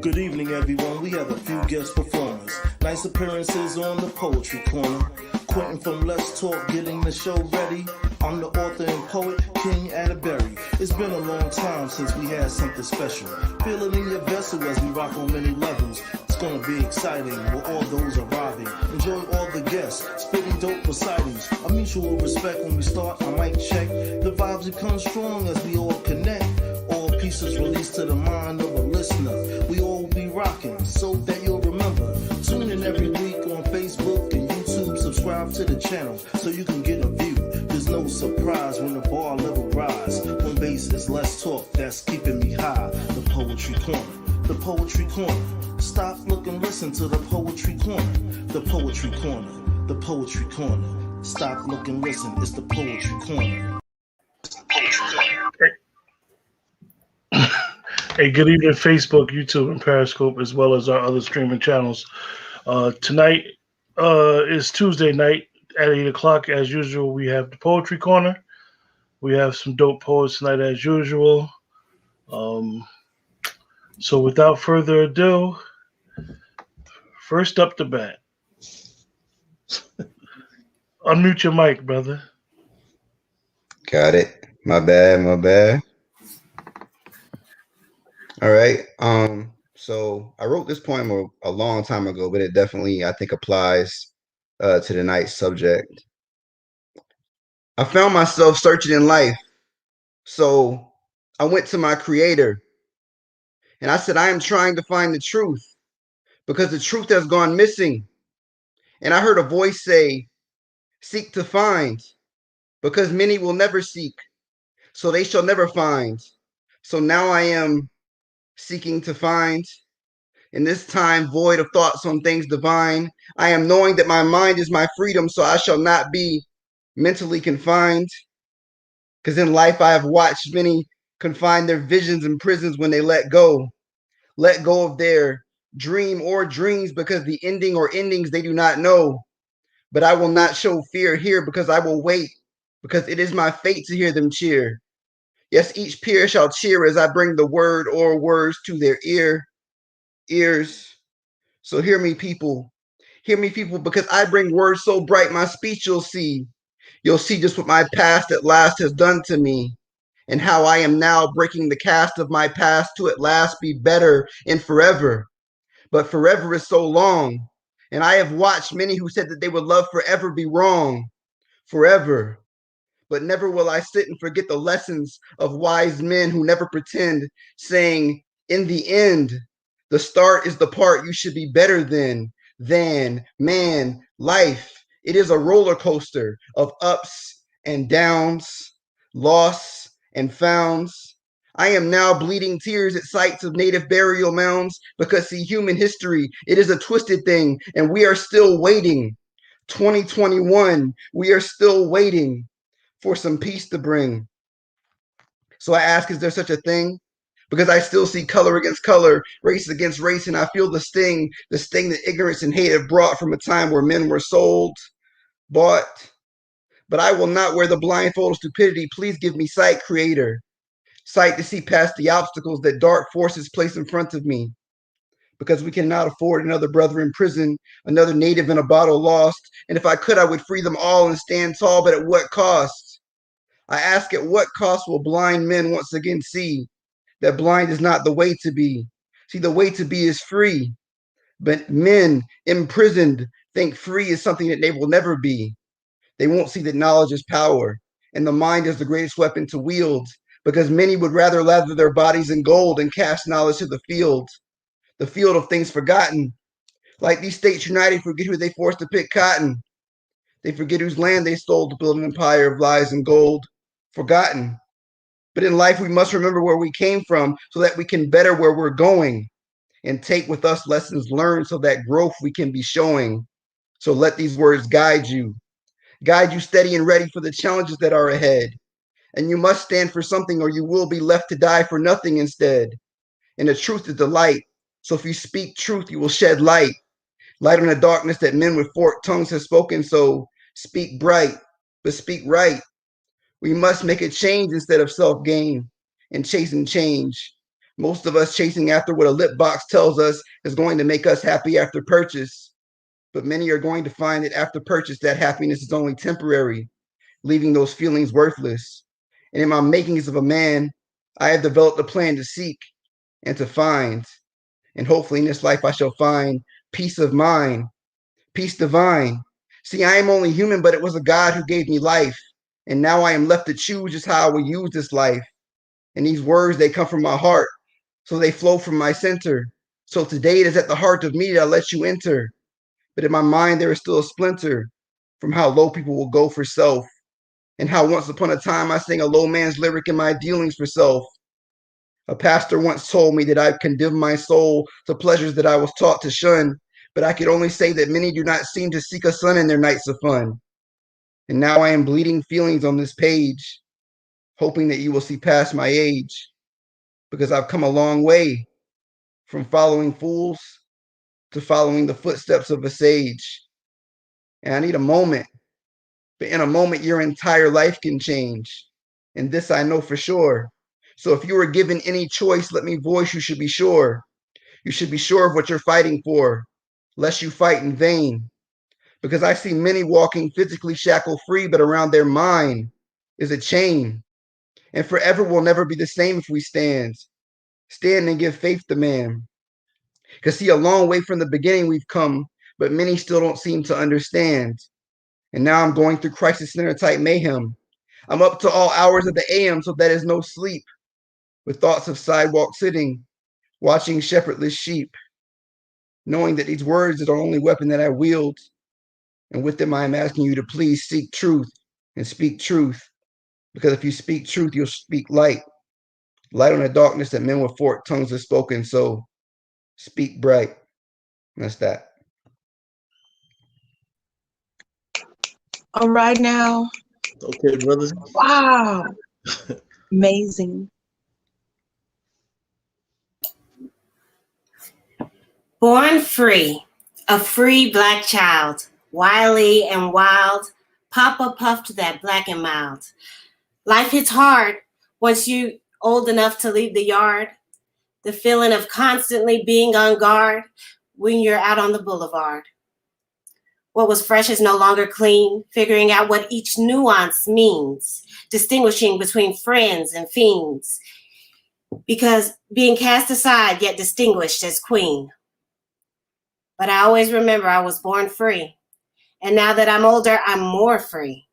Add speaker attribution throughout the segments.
Speaker 1: Good evening, everyone. We have a few guest performers. Nice appearances on the Poetry Corner. Quentin from Let's Talk getting the show ready. I'm the author and poet, King Atterbury. It's been a long time since we had something special. Feel it in your vessel as we rock on many levels. It's gonna be exciting with all those arriving. Enjoy all the guests, spitting dope recitals. A mutual respect when we start, I might check. The vibes become strong as we all connect. All pieces released to the mind of a listener. We all be rocking so that you'll remember. Tune in every week on Facebook and YouTube. Subscribe to the channel so you can get a view. There's no surprise when the bar level rise. When bass is less talk, that's keeping me high. The Poetry Corner, the Poetry Corner. Stop, look, and listen to the Poetry Corner. The Poetry Corner, the Poetry Corner. Stop, look, and listen. It's the Poetry Corner.
Speaker 2: Hey, good evening, Facebook, YouTube, and Periscope, as well as our other streaming channels. Tonight is Tuesday night at 8 o'clock. As usual, we have the Poetry Corner. We have some dope poets tonight, as usual. So without further ado, first up the bat. Unmute your mic, brother.
Speaker 3: Got it. My bad. All right. So I wrote this poem a long time ago, but it definitely, I think, applies to tonight's subject. I found myself searching in life, so I went to my creator and I said, I am trying to find the truth because the truth has gone missing. And I heard a voice say, seek to find, because many will never seek, so they shall never find. So now I am seeking to find. In this time void of thoughts on things divine, I am knowing that my mind is my freedom, so I shall not be mentally confined. Because in life I have watched many confine their visions in prisons when they let go of their dream or dreams, because the ending or endings they do not know. But I will not show fear here, because I will wait, because it is my fate to hear them cheer. Yes, each peer shall cheer as I bring the word or words to their ears. So hear me, people, because I bring words so bright, my speech you'll see. You'll see just what my past at last has done to me, and how I am now breaking the cast of my past to at last be better and forever. But forever is so long, and I have watched many who said that they would love forever be wrong. Forever. But never will I sit and forget the lessons of wise men who never pretend, saying, in the end, the start is the part you should be better than man, life. It is a roller coaster of ups and downs, loss and founds. I am now bleeding tears at sights of native burial mounds, because see, human history, it is a twisted thing, and we are still waiting. 2021, we are still waiting for some peace to bring. So I ask, is there such a thing? Because I still see color against color, race against race, and I feel the sting that ignorance and hate have brought from a time where men were sold, bought. But I will not wear the blindfold of stupidity. Please give me sight, Creator. Sight to see past the obstacles that dark forces place in front of me. Because we cannot afford another brother in prison, another native in a bottle lost. And if I could, I would free them all and stand tall, but at what cost? I ask, at what cost will blind men once again see that blind is not the way to be? See, the way to be is free. But men imprisoned think free is something that they will never be. They won't see that knowledge is power, and the mind is the greatest weapon to wield, because many would rather lather their bodies in gold and cast knowledge to the field of things forgotten. Like these states united forget who they forced to pick cotton. They forget whose land they stole to build an empire of lies and gold. Forgotten. But in life, we must remember where we came from so that we can better where we're going, and take with us lessons learned so that growth we can be showing. So let these words guide you steady and ready for the challenges that are ahead. And you must stand for something, or you will be left to die for nothing instead. And the truth is the light. So if you speak truth, you will shed light on the darkness that men with forked tongues have spoken. So speak bright, but speak right. We must make a change instead of self-gain and chasing change. Most of us chasing after what a lip box tells us is going to make us happy after purchase. But many are going to find that after purchase, that happiness is only temporary, leaving those feelings worthless. And in my makings of a man, I have developed a plan to seek and to find. And hopefully in this life I shall find peace of mind, peace divine. See, I am only human, but it was a God who gave me life. And now I am left to choose just how I will use this life. And these words, they come from my heart, so they flow from my center. So today it is at the heart of me that I let you enter. But in my mind, there is still a splinter from how low people will go for self, and how once upon a time I sang a low man's lyric in my dealings for self. A pastor once told me that I condemned my soul to pleasures that I was taught to shun, but I could only say that many do not seem to seek a sun in their nights of fun. And now I am bleeding feelings on this page, hoping that you will see past my age, because I've come a long way from following fools to following the footsteps of a sage. And I need a moment, but in a moment, your entire life can change. And this I know for sure. So if you were given any choice, let me voice, you should be sure. You should be sure of what you're fighting for, lest you fight in vain. Because I see many walking physically shackled free, but around their mind is a chain. And forever will never be the same if we stand. Stand and give faith to man. Because see, a long way from the beginning we've come, but many still don't seem to understand. And now I'm going through crisis center type mayhem. I'm up to all hours of the AM, so that is no sleep, with thoughts of sidewalk sitting, watching shepherdless sheep, knowing that these words are the only weapon that I wield. And with them, I am asking you to please seek truth and speak truth. Because if you speak truth, you'll speak light. Light on the darkness that men with forked tongues have spoken. So speak bright. And that's that.
Speaker 4: All right now.
Speaker 1: Okay, brothers.
Speaker 4: Wow. Amazing.
Speaker 5: Born free, a free black child, wily and wild, Papa puffed that black and mild. Life hits hard once you old enough to leave the yard. The feeling of constantly being on guard when you're out on the boulevard. What was fresh is no longer clean, figuring out what each nuance means, distinguishing between friends and fiends, because being cast aside yet distinguished as queen. But I always remember I was born free. And now that I'm older, I'm more free.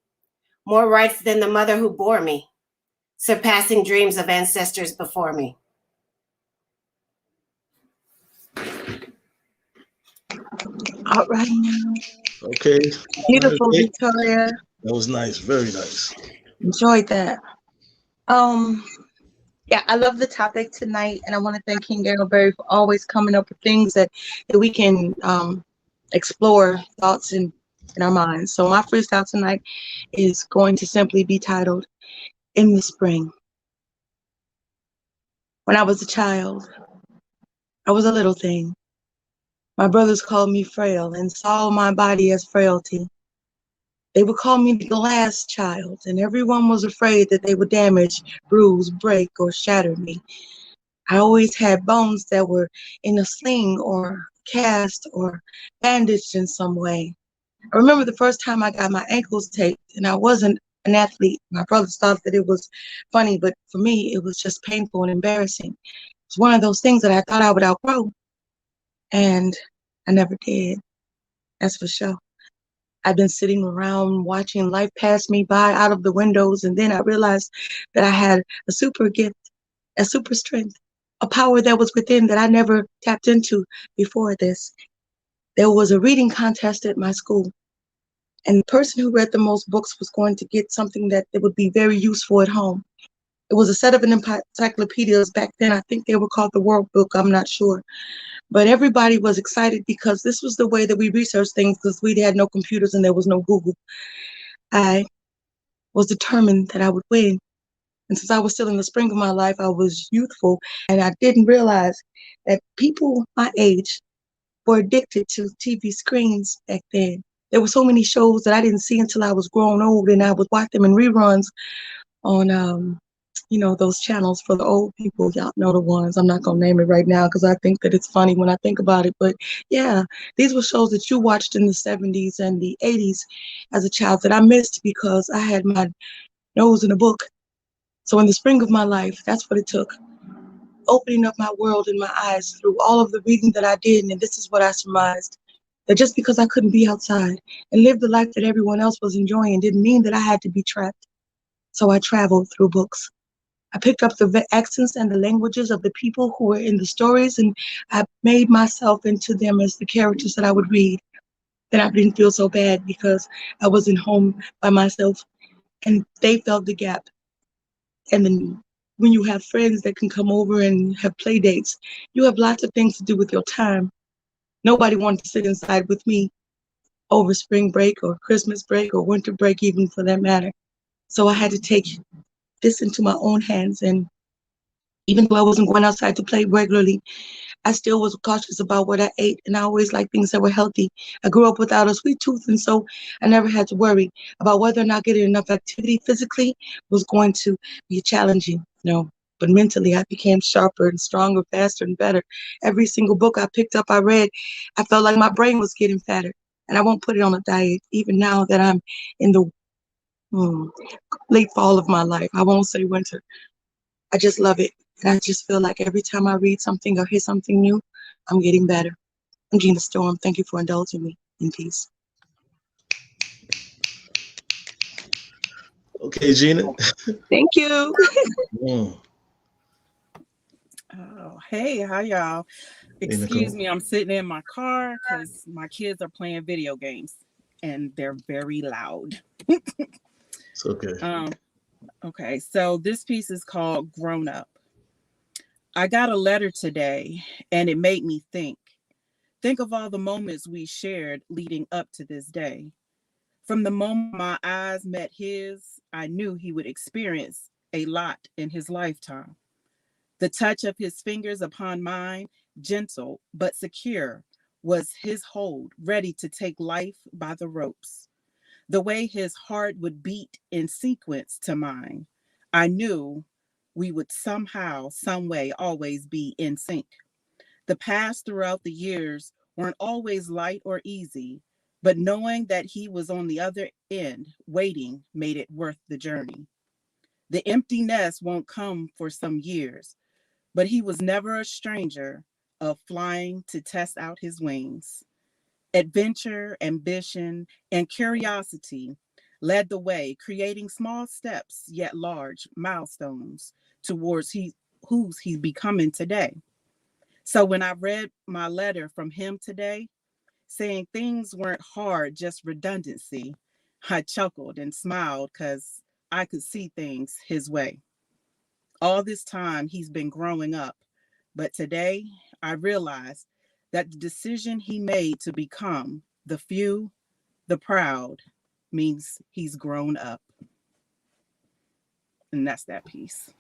Speaker 5: More rights than the mother who bore me, surpassing dreams of ancestors before me.
Speaker 4: All right now.
Speaker 1: Okay.
Speaker 4: Beautiful,
Speaker 1: Okay.
Speaker 4: Victoria.
Speaker 1: That was nice. Very nice.
Speaker 4: Enjoyed that. Yeah, I love the topic tonight, and I want to thank King Gangleberry for always coming up with things that we can explore thoughts in our minds. So my freestyle tonight is going to simply be titled "In the Spring." When I was a child, I was a little thing. My brothers called me frail and saw my body as frailty. They would call me the glass child, and everyone was afraid that they would damage, bruise, break, or shatter me. I always had bones that were in a sling or cast or bandaged in some way. I remember the first time I got my ankles taped, and I wasn't an athlete. My brothers thought that it was funny, but for me, it was just painful and embarrassing. It's one of those things that I thought I would outgrow, and I never did. That's for sure. I've been sitting around watching life pass me by out of the windows, and then I realized that I had a super gift, a super strength, a power that was within that I never tapped into before this. There was a reading contest at my school, and the person who read the most books was going to get something that would be very useful at home. It was a set of encyclopedias. Back then, I think they were called the World Book, I'm not sure. But everybody was excited because this was the way that we researched things, because we had no computers and there was no Google. I was determined that I would win. And since I was still in the spring of my life, I was youthful, and I didn't realize that people my age were addicted to TV screens back then. There were so many shows that I didn't see until I was grown old, and I would watch them in reruns on those channels for the old people. Y'all know the ones. I'm not going to name it right now because I think that it's funny when I think about it. But yeah, these were shows that you watched in the 70s and the 80s as a child that I missed because I had my nose in a book. So in the spring of my life, that's what it took. Opening up my world and my eyes through all of the reading that I did. And this is what I surmised. That just because I couldn't be outside and live the life that everyone else was enjoying didn't mean that I had to be trapped. So I traveled through books. I picked up the accents and the languages of the people who were in the stories, and I made myself into them as the characters that I would read. Then I didn't feel so bad because I wasn't home by myself, and they felt the gap. And then when you have friends that can come over and have play dates, you have lots of things to do with your time. Nobody wanted to sit inside with me over spring break or Christmas break or winter break, even for that matter. So I had to take this into my own hands. And even though I wasn't going outside to play regularly, I still was cautious about what I ate, and I always liked things that were healthy. I grew up without a sweet tooth, and so I never had to worry about whether or not getting enough activity physically was going to be challenging. No, but mentally, I became sharper and stronger, faster and better. Every single book I picked up, I read, I felt like my brain was getting fatter. And I won't put it on a diet, even now that I'm in the late fall of my life. I won't say winter. I just love it. And I just feel like every time I read something or hear something new, I'm getting better. I'm Gina Storm. Thank you for indulging me. In peace.
Speaker 1: Okay, Gina.
Speaker 4: Thank you.
Speaker 6: Oh, hey, how y'all? Excuse me, I'm sitting in my car because my kids are playing video games and they're very loud.
Speaker 1: It's okay.
Speaker 6: Okay, so this piece is called Grown Up. I got a letter today and it made me think. Think of all the moments we shared leading up to this day. From the moment my eyes met his, I knew he would experience a lot in his lifetime. The touch of his fingers upon mine, gentle but secure, was his hold, ready to take life by the ropes. The way his heart would beat in sequence to mine, I knew we would somehow, some way, always be in sync. The paths throughout the years weren't always light or easy, but knowing that he was on the other end, waiting, made it worth the journey. The empty nest won't come for some years, but he was never a stranger of flying to test out his wings. Adventure, ambition, and curiosity led the way, creating small steps yet large milestones towards who's he's becoming today. So when I read my letter from him today, saying things weren't hard, just redundancy, I chuckled and smiled because I could see things his way. All this time he's been growing up, but today I realized that the decision he made to become the few, the proud, means he's grown up. And that's that piece.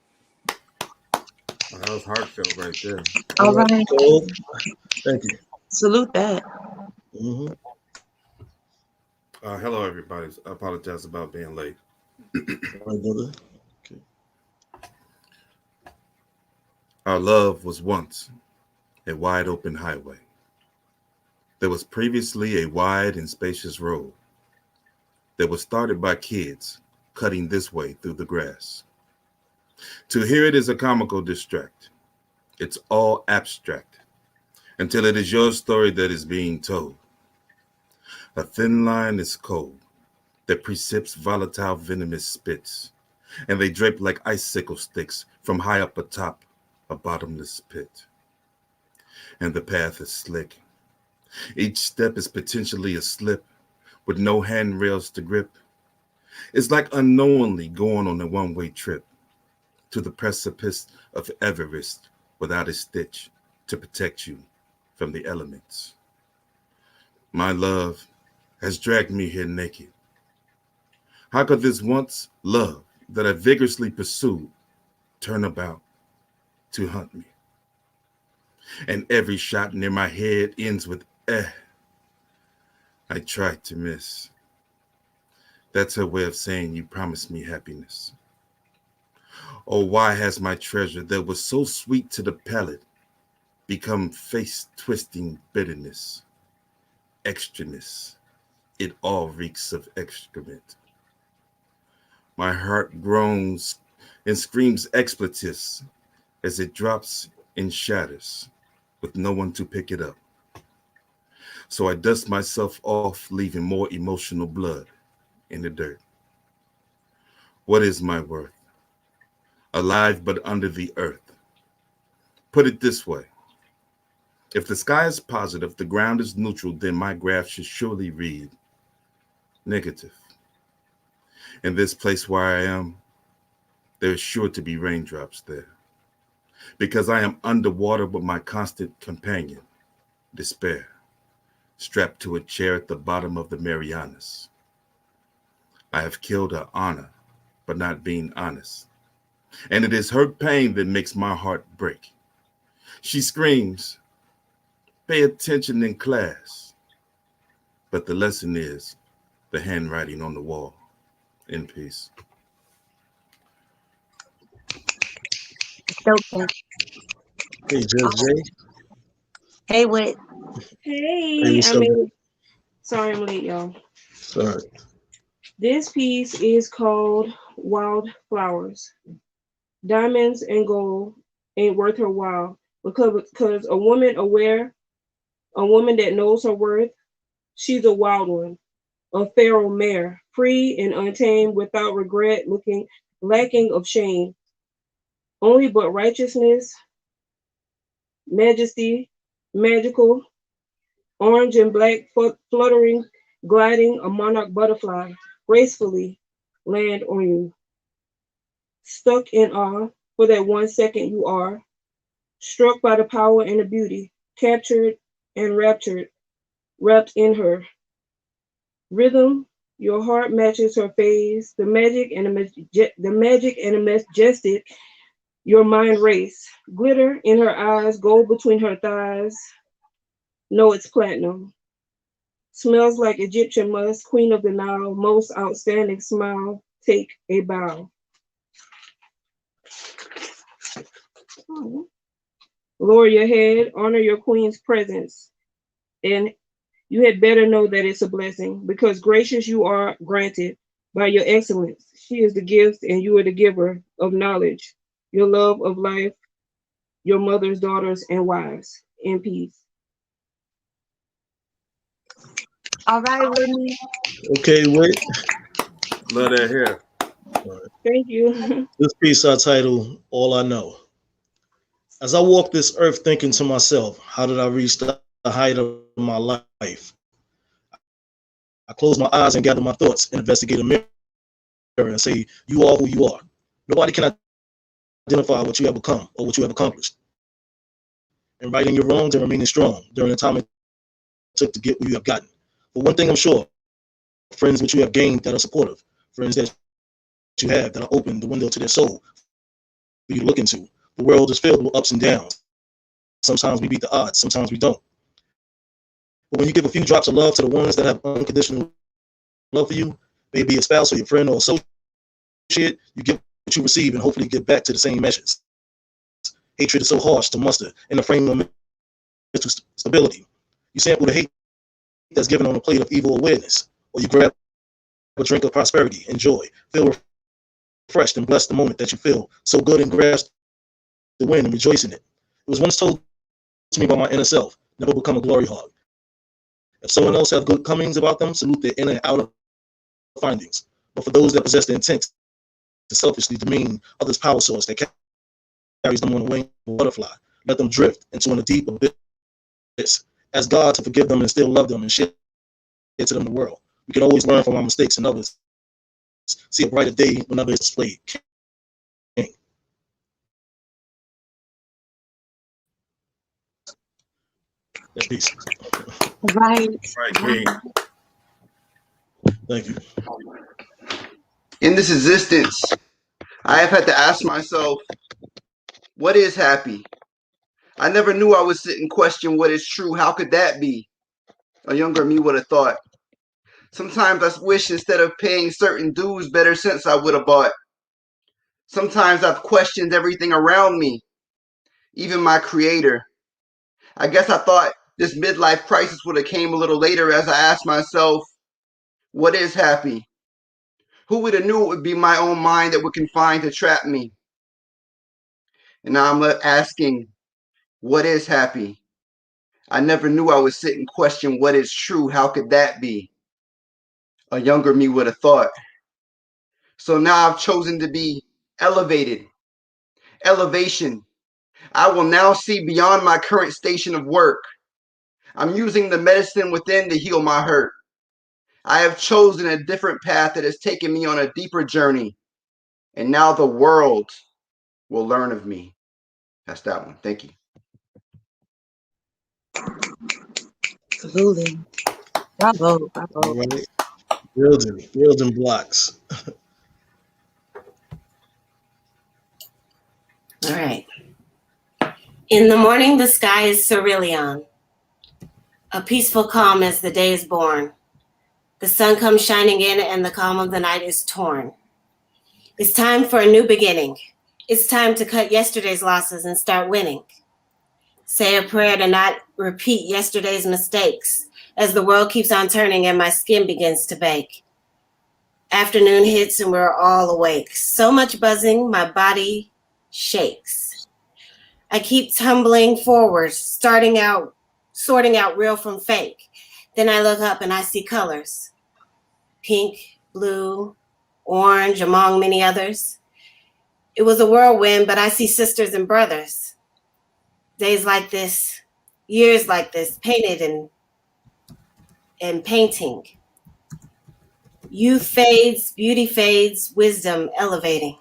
Speaker 7: Oh, that was heartfelt right there.
Speaker 4: All right.
Speaker 1: Cool. Thank you.
Speaker 4: Salute that.
Speaker 1: Mm-hmm.
Speaker 7: Hello, everybody. I apologize about being late.
Speaker 1: All right, brother. Okay.
Speaker 7: Our love was once a wide open highway. There was previously a wide and spacious road that was started by kids cutting this way through the grass. To hear it is a comical distract. It's all abstract until it is your story that is being told. A thin line is cold that precipitates volatile venomous spits, and they drape like icicle sticks from high up atop a bottomless pit. And the path is slick. Each step is potentially a slip with no handrails to grip. It's like unknowingly going on a one-way trip to the precipice of Everest without a stitch to protect you from the elements. My love has dragged me here naked. How could this once love that I vigorously pursued turn about to hunt me? And every shot near my head ends with I tried to miss. That's her way of saying you promised me happiness. Oh, why has my treasure that was so sweet to the palate become face-twisting bitterness, extraness? It all reeks of excrement. My heart groans and screams expletives as it drops and shatters with no one to pick it up. So I dust myself off, leaving more emotional blood in the dirt. What is my worth? Alive but under the earth. Put it this way. If the sky is positive, the ground is neutral, then my graph should surely read negative. In this place where I am, there is sure to be raindrops there. Because I am underwater with my constant companion, despair, strapped to a chair at the bottom of the Marianas. I have killed her honor, but not being honest. And it is her pain that makes my heart break. She screams, pay attention in class. But the lesson is the handwriting on the wall. In peace.
Speaker 4: Dope.
Speaker 1: Hey, Judge J.
Speaker 4: Hey, Whit.
Speaker 1: Hey,
Speaker 8: Hey,
Speaker 1: what's
Speaker 8: I
Speaker 1: up?
Speaker 8: made it. Sorry I'm late, y'all.
Speaker 1: Sorry.
Speaker 8: This piece is called Wild Flowers. Diamonds and gold ain't worth her while because a woman that knows her worth, she's a wild one, a feral mare, free and untamed, without regret, lacking of shame. Only but righteousness, majesty, magical, orange and black, fluttering, gliding, a monarch butterfly, gracefully land on you. Stuck in awe for that 1 second you are, struck by the power and the beauty, captured and raptured, wrapped in her. Rhythm, your heart matches her phase, the magic and the majestic, your mind race. Glitter in her eyes, gold between her thighs. No, it's platinum. Smells like Egyptian musk, queen of the Nile, most outstanding smile. Take a bow. Lower your head, honor your queen's presence, and you had better know that it's a blessing because gracious you are granted by your excellence. She is the gift, and you are the giver of knowledge, your love of life, your mother's daughters and wives. In peace.
Speaker 4: All right, Whitney.
Speaker 1: Okay, wait.
Speaker 7: Love that hair.
Speaker 8: Thank you.
Speaker 1: This piece I title All I Know. As I walk this earth thinking to myself, how did I reach the height of my life? I close my eyes and gather my thoughts and investigate a mirror and say, you are who you are. Nobody can identify what you have become or what you have accomplished. And righting your wrongs and remaining strong during the time it took to get where you have gotten. But one thing I'm sure, friends which you have gained that are supportive, friends that you have that are open the window to their soul for you to look into. The world is filled with ups and downs. Sometimes we beat the odds, sometimes we don't. But when you give a few drops of love to the ones that have unconditional love for you, maybe a spouse or your friend or associate, you get what you receive and hopefully get back to the same measures. Hatred is so harsh to muster in the frame of mental stability. You sample the hate that's given on a plate of evil awareness, or you grab a drink of prosperity and joy, feel refreshed and blessed the moment that you feel so good and grasp the win and rejoice in it. It was once told to me by my inner self, never become a glory hog. If someone else have good comings about them, salute their inner and outer findings. But for those that possess the intent to selfishly demean others' power source that carries them on the wing of a butterfly, let them drift into a deep abyss. Ask God to forgive them and still love them and share to them the world. We can always learn from our mistakes and others. See a brighter day when others displayed. King. That's peace.
Speaker 4: Right.
Speaker 7: Right, King.
Speaker 1: Thank you.
Speaker 3: In this existence, I have had to ask myself, what is happy? I never knew I would sit and question what is true. How could that be? A younger me would have thought. Sometimes I wish instead of paying certain dues, better sense I would have bought. Sometimes I've questioned everything around me, even my creator. I guess I thought this midlife crisis would have came a little later as I asked myself, what is happy? Who would have knew it would be my own mind that would confine to trap me? And now I'm asking, what is happy? I never knew I would sit and question what is true. How could that be? A younger me would have thought. So now I've chosen to be elevated. Elevation. I will now see beyond my current station of work. I'm using the medicine within to heal my hurt. I have chosen a different path that has taken me on a deeper journey. And now the world will learn of me. That's that one. Thank you.
Speaker 4: Absolutely. Bravo, bravo.
Speaker 1: All right. Building blocks.
Speaker 5: All right. In the morning, the sky is cerulean, a peaceful calm as the day is born. The sun comes shining in and the calm of the night is torn. It's time for a new beginning. It's time to cut yesterday's losses and start winning. Say a prayer to not repeat yesterday's mistakes as the world keeps on turning and my skin begins to bake. Afternoon hits and we're all awake. So much buzzing, my body shakes. I keep tumbling forward, sorting out real from fake. Then I look up and I see colors. Pink, blue, orange, among many others. It was a whirlwind, but I see sisters and brothers. Days like this, years like this, painted and painting. Youth fades, beauty fades, wisdom elevating.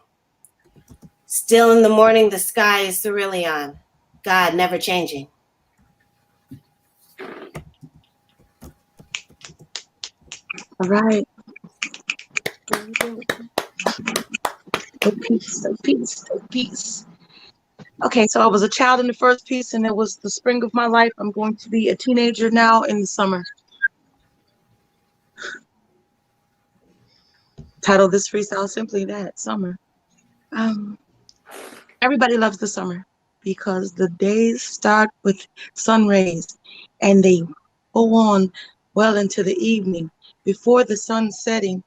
Speaker 5: Still in the morning, the sky is cerulean, God never changing.
Speaker 4: All right. Peace. Okay, so I was a child in the first piece, and it was the spring of my life. I'm going to be a teenager now in the summer. Title this freestyle simply that, summer. Everybody loves the summer because the days start with sun rays and they go on well into the evening. Before the sun setting,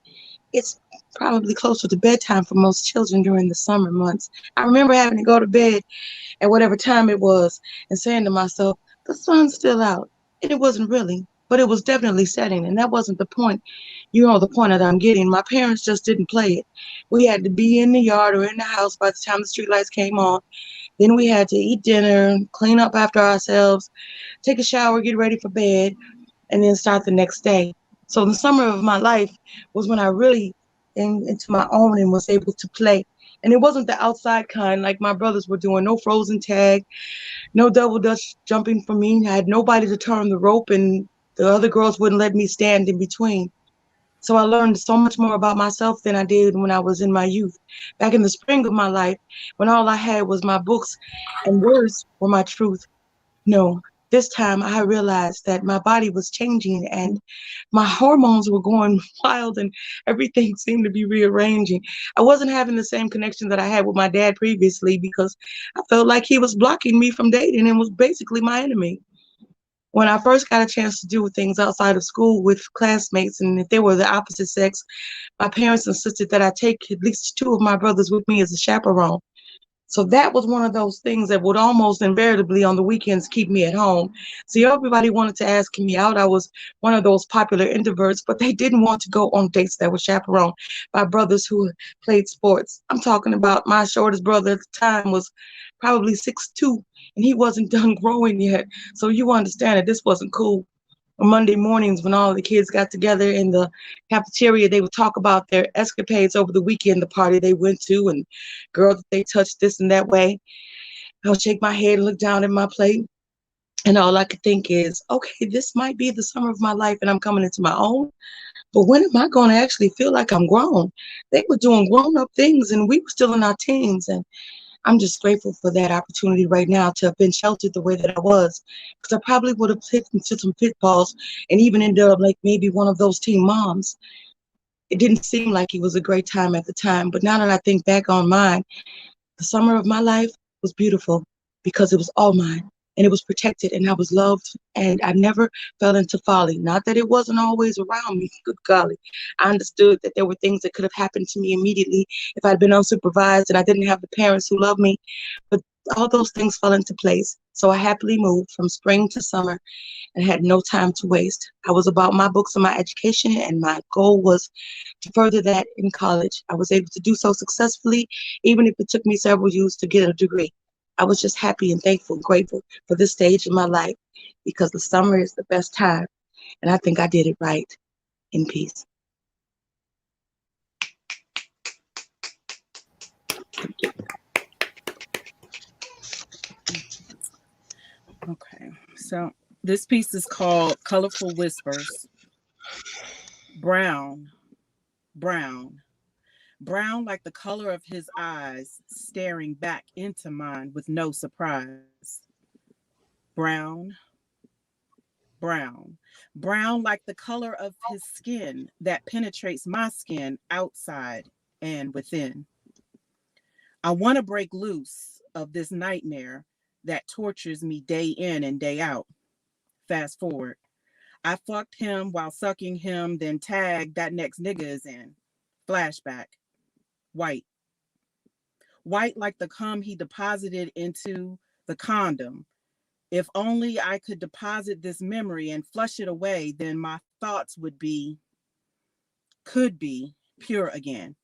Speaker 4: it's probably closer to bedtime for most children during the summer months. I remember having to go to bed at whatever time it was and saying to myself, the sun's still out. And it wasn't really, but it was definitely setting. And that wasn't the point. You know the point that I'm getting. My parents just didn't play it. We had to be in the yard or in the house by the time the streetlights came on. Then we had to eat dinner, clean up after ourselves, take a shower, get ready for bed, and then start the next day. So the summer of my life was when I really into my own and was able to play. And it wasn't the outside kind like my brothers were doing. No frozen tag, no double dutch jumping for me. I had nobody to turn the rope, and the other girls wouldn't let me stand in between. So I learned so much more about myself than I did when I was in my youth. Back in the spring of my life, when all I had was my books and words were my truth. No, this time I realized that my body was changing and my hormones were going wild and everything seemed to be rearranging. I wasn't having the same connection that I had with my dad previously because I felt like he was blocking me from dating and was basically my enemy. When I first got a chance to do things outside of school with classmates, and if they were the opposite sex, my parents insisted that I take at least 2 of my brothers with me as a chaperone. So that was one of those things that would almost invariably on the weekends keep me at home. See, everybody wanted to ask me out. I was one of those popular introverts, but they didn't want to go on dates that were chaperoned by brothers who played sports. I'm talking about my shortest brother at the time was probably 6'2", and he wasn't done growing yet. So you understand that this wasn't cool. On Monday mornings when all the kids got together in the cafeteria, they would talk about their escapades over the weekend, the party they went to, and girls that they touched this and that way. I would shake my head and look down at my plate, and all I could think is, okay, this might be the summer of my life, and I'm coming into my own. But when am I going to actually feel like I'm grown? They were doing grown-up things, and we were still in our teens, and I'm just grateful for that opportunity right now to have been sheltered the way that I was, because I probably would have hit into some pitfalls and even ended up like maybe one of those teen moms. It didn't seem like it was a great time at the time, but now that I think back on mine, the summer of my life was beautiful because it was all mine and it was protected and I was loved and I never fell into folly. Not that it wasn't always around me, good golly. I understood that there were things that could have happened to me immediately if I'd been unsupervised and I didn't have the parents who loved me, but all those things fell into place. So I happily moved from spring to summer and had no time to waste. I was about my books and my education, and my goal was to further that in college. I was able to do so successfully, even if it took me several years to get a degree. I was just happy and thankful and grateful for this stage of my life because the summer is the best time, and I think I did it right. In peace.
Speaker 6: Okay, so this piece is called Colorful Whispers. Brown, brown, brown like the color of his eyes, staring back into mine with no surprise. Brown, brown, brown like the color of his skin that penetrates my skin outside and within. I want to break loose of this nightmare that tortures me day in and day out. Fast forward. I fucked him while sucking him, then tagged that next nigga is in. Flashback. White. White like the cum he deposited into the condom. If only I could deposit this memory and flush it away, then my thoughts could be pure again.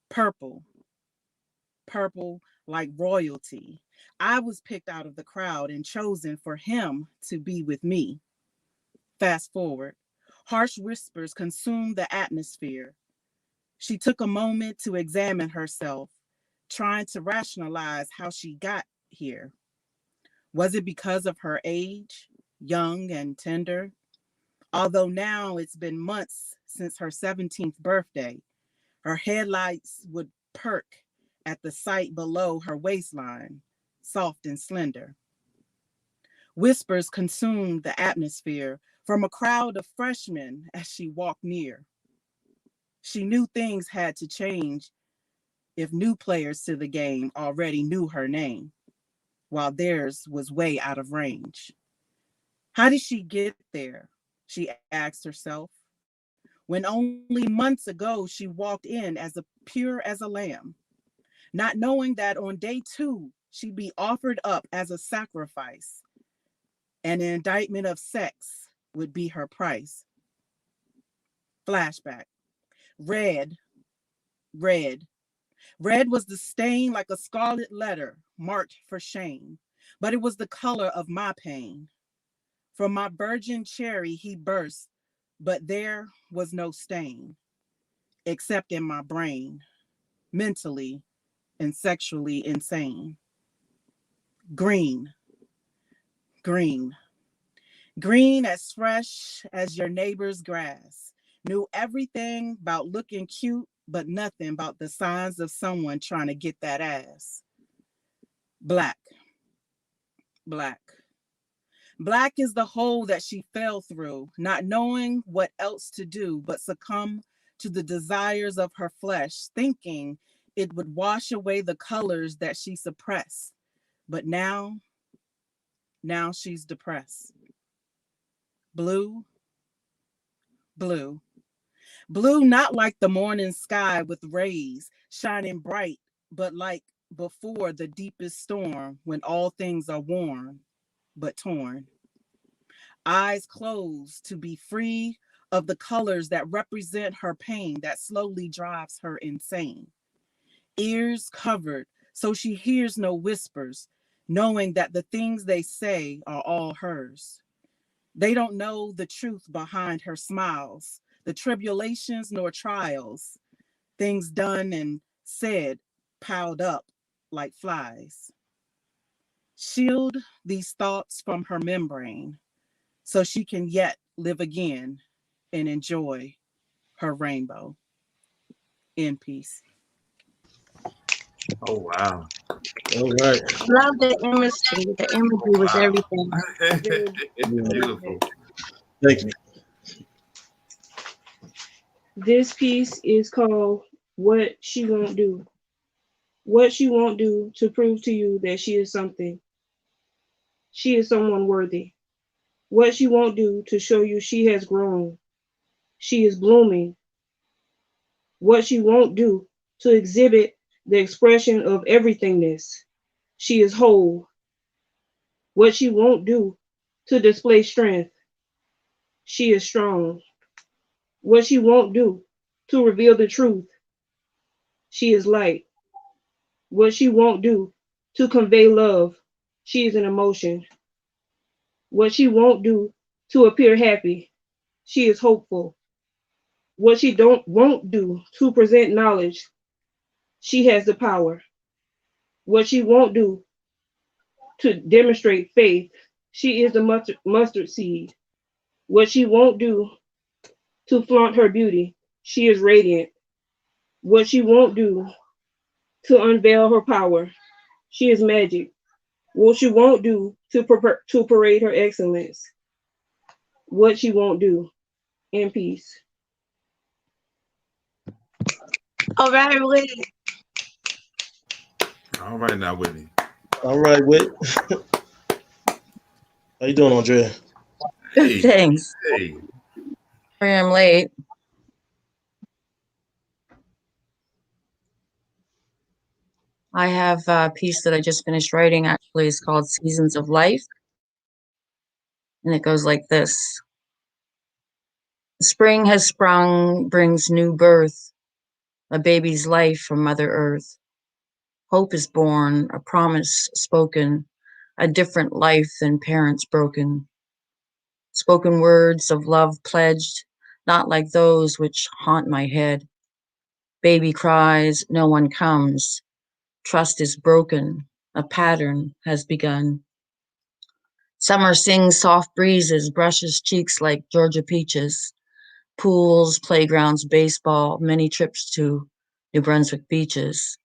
Speaker 6: Purple. Purple like royalty. I was picked out of the crowd and chosen for him to be with me. Fast forward. Harsh whispers consumed the atmosphere. She took a moment to examine herself, trying to rationalize how she got here. Was it because of her age, young and tender? Although now it's been months since her 17th birthday, her headlights would perk at the sight below her waistline, soft and slender. Whispers consumed the atmosphere from a crowd of freshmen as she walked near. She knew things had to change if new players to the game already knew her name, while theirs was way out of range. How did she get there? She asked herself. When only months ago she walked in as pure as a lamb, not knowing that on day 2, she'd be offered up as a sacrifice, and an indictment of sex would be her price. Flashback. Red. Red was the stain like a scarlet letter marked for shame, but it was the color of my pain. From my virgin cherry he burst, but there was no stain, except in my brain, mentally and sexually insane. Green. Green. Green as fresh as your neighbor's grass. Knew everything about looking cute, but nothing about the signs of someone trying to get that ass. Black. Black. Black is the hole that she fell through, not knowing what else to do but succumb to the desires of her flesh, thinking it would wash away the colors that she suppressed. But now she's depressed. Blue. Blue. Blue, not like the morning sky with rays shining bright, but like before the deepest storm when all things are worn but torn. Eyes closed to be free of the colors that represent her pain that slowly drives her insane. Ears covered so she hears no whispers, knowing that the things they say are all hers. They don't know the truth behind her smiles, the tribulations nor trials, things done and said piled up like flies. Shield these thoughts from her membrane so she can yet live again and enjoy her rainbow. In peace.
Speaker 7: Oh, wow.
Speaker 2: All right.
Speaker 4: Love the imagery. The imagery was everything.
Speaker 7: Beautiful.
Speaker 2: Thank you.
Speaker 8: This piece is called What She Won't Do. What she won't do to prove to you that she is something. She is someone worthy. What she won't do to show you she has grown. She is blooming. What she won't do to exhibit the expression of everythingness. She is whole. What she won't do to display strength. She is strong. What she won't do to reveal the truth. She is light. What she won't do to convey love. She is an emotion. What she won't do to appear happy. She is hopeful. What she won't do to present knowledge. She has the power. What she won't do to demonstrate faith. She is the mustard seed. What she won't do to flaunt her beauty. She is radiant. What she won't do to unveil her power. She is magic. What she won't do to parade her excellence. What she won't do. In peace.
Speaker 4: All right, Whitney.
Speaker 7: All right now, Whitney.
Speaker 1: All right, Whit. How you doing, Andrea?
Speaker 7: Hey,
Speaker 9: Thanks.
Speaker 7: hey.
Speaker 9: Sorry I'm late. I have a piece that I just finished writing. Actually, it's called Seasons of Life. And it goes like this. Spring has sprung, brings new birth, a baby's life from Mother Earth. Hope is born, a promise spoken, a different life than parents broken. Spoken words of love pledged, not like those which haunt my head. Baby cries, no one comes. Trust is broken, a pattern has begun. Summer sings soft breezes, brushes cheeks like Georgia peaches. Pools, playgrounds, baseball, many trips to New Brunswick beaches.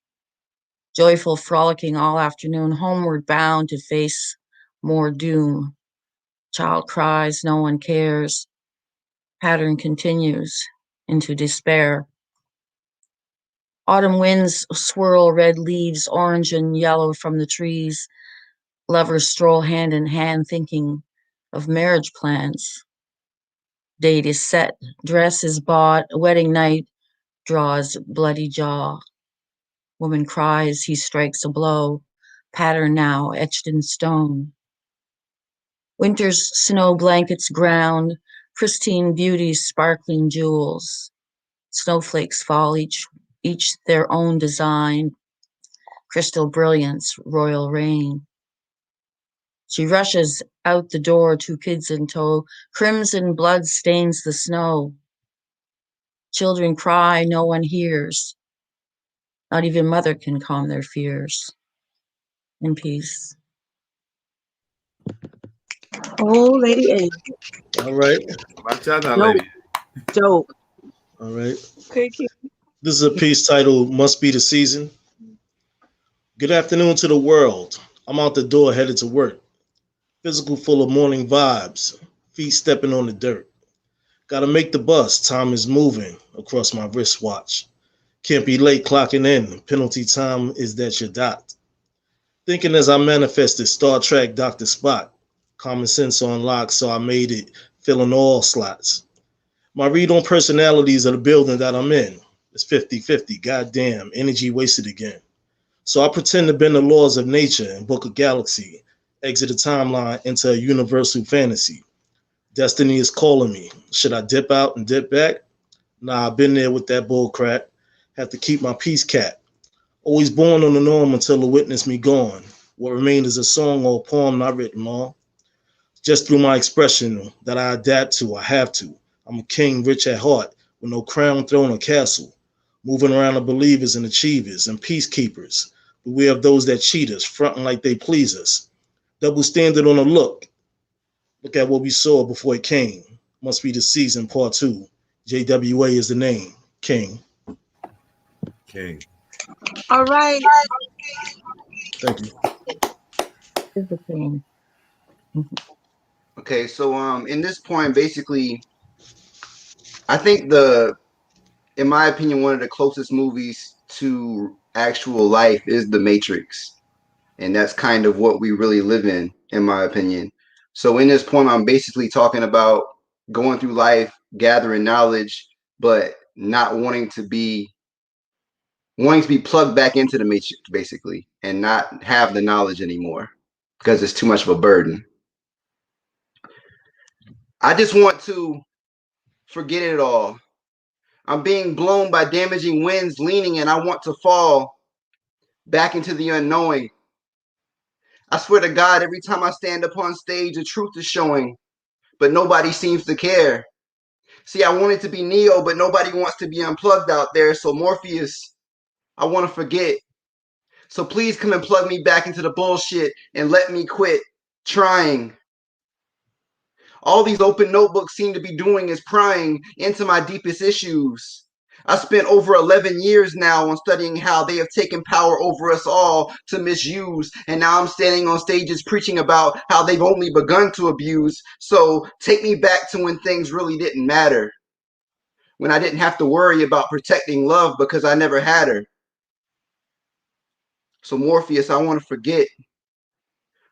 Speaker 9: Joyful frolicking all afternoon, homeward bound to face more doom. Child cries, no one cares. Pattern continues into despair. Autumn winds swirl red leaves, orange and yellow from the trees. Lovers stroll hand in hand thinking of marriage plans. Date is set, dress is bought, wedding night draws bloody jaw. Woman cries, he strikes a blow, pattern now etched in stone. Winter's snow blankets ground, pristine beauty's sparkling jewels. Snowflakes fall, each their own design, crystal brilliance, royal rain. She rushes out the door, 2 kids in tow. Crimson blood stains the snow. Children cry, no one hears. Not even mother can calm their fears. In peace.
Speaker 4: Oh, Lady A.
Speaker 1: All right.
Speaker 7: Watch out now,
Speaker 4: Dope.
Speaker 7: lady.
Speaker 4: Dope.
Speaker 1: All right.
Speaker 8: Okay, Kim.
Speaker 1: This is a piece titled Must Be the Season. Good afternoon to the world. I'm out the door headed to work. Physical full of morning vibes. Feet stepping on the dirt. Gotta make the bus. Time is moving across my wristwatch. Can't be late clocking in. Penalty time is that your dot. Thinking as I manifested Star Trek Dr. Spock. Common sense on lock, so I made it filling all slots. My read on personalities of the building that I'm in. It's 50-50. Goddamn, energy wasted again. So I pretend to bend the laws of nature and book a galaxy. Exit a timeline into a universal fantasy. Destiny is calling me. Should I dip out and dip back? Nah, I've been there with that bull crap. Have to keep my peace cap. Always born on the norm until the witness me gone. What remained is a song or a poem not written on. Just through my expression that I adapt to, I have to. I'm a king rich at heart with no crown, throne, or castle. Moving around the believers and achievers and peacekeepers. Beware of those that cheat us, fronting like they please us. Double standard on the look. Look at what we saw before it came. Must be the season, part 2. JWA is the name. King.
Speaker 7: King.
Speaker 4: All right.
Speaker 1: Thank you.
Speaker 9: Is the thing.
Speaker 3: Okay, so in this poem, basically, I think the in my opinion, one of the closest movies to actual life is The Matrix. And that's kind of what we really live in my opinion. So in this poem, I'm basically talking about going through life, gathering knowledge, but not wanting to be plugged back into the matrix, basically, and not have the knowledge anymore because it's too much of a burden. I just want to forget it all. I'm being blown by damaging winds, leaning, and I want to fall back into the unknowing. I swear to God, every time I stand up on stage, the truth is showing, but nobody seems to care. See, I wanted to be Neo, but nobody wants to be unplugged out there. So Morpheus, I want to forget. So please come and plug me back into the bullshit and let me quit trying. All these open notebooks seem to be doing is prying into my deepest issues. I spent over 11 years now on studying how they have taken power over us all to misuse, and now I'm standing on stages preaching about how they've only begun to abuse. So take me back to when things really didn't matter, when I didn't have to worry about protecting love because I never had her. So Morpheus, I want to forget.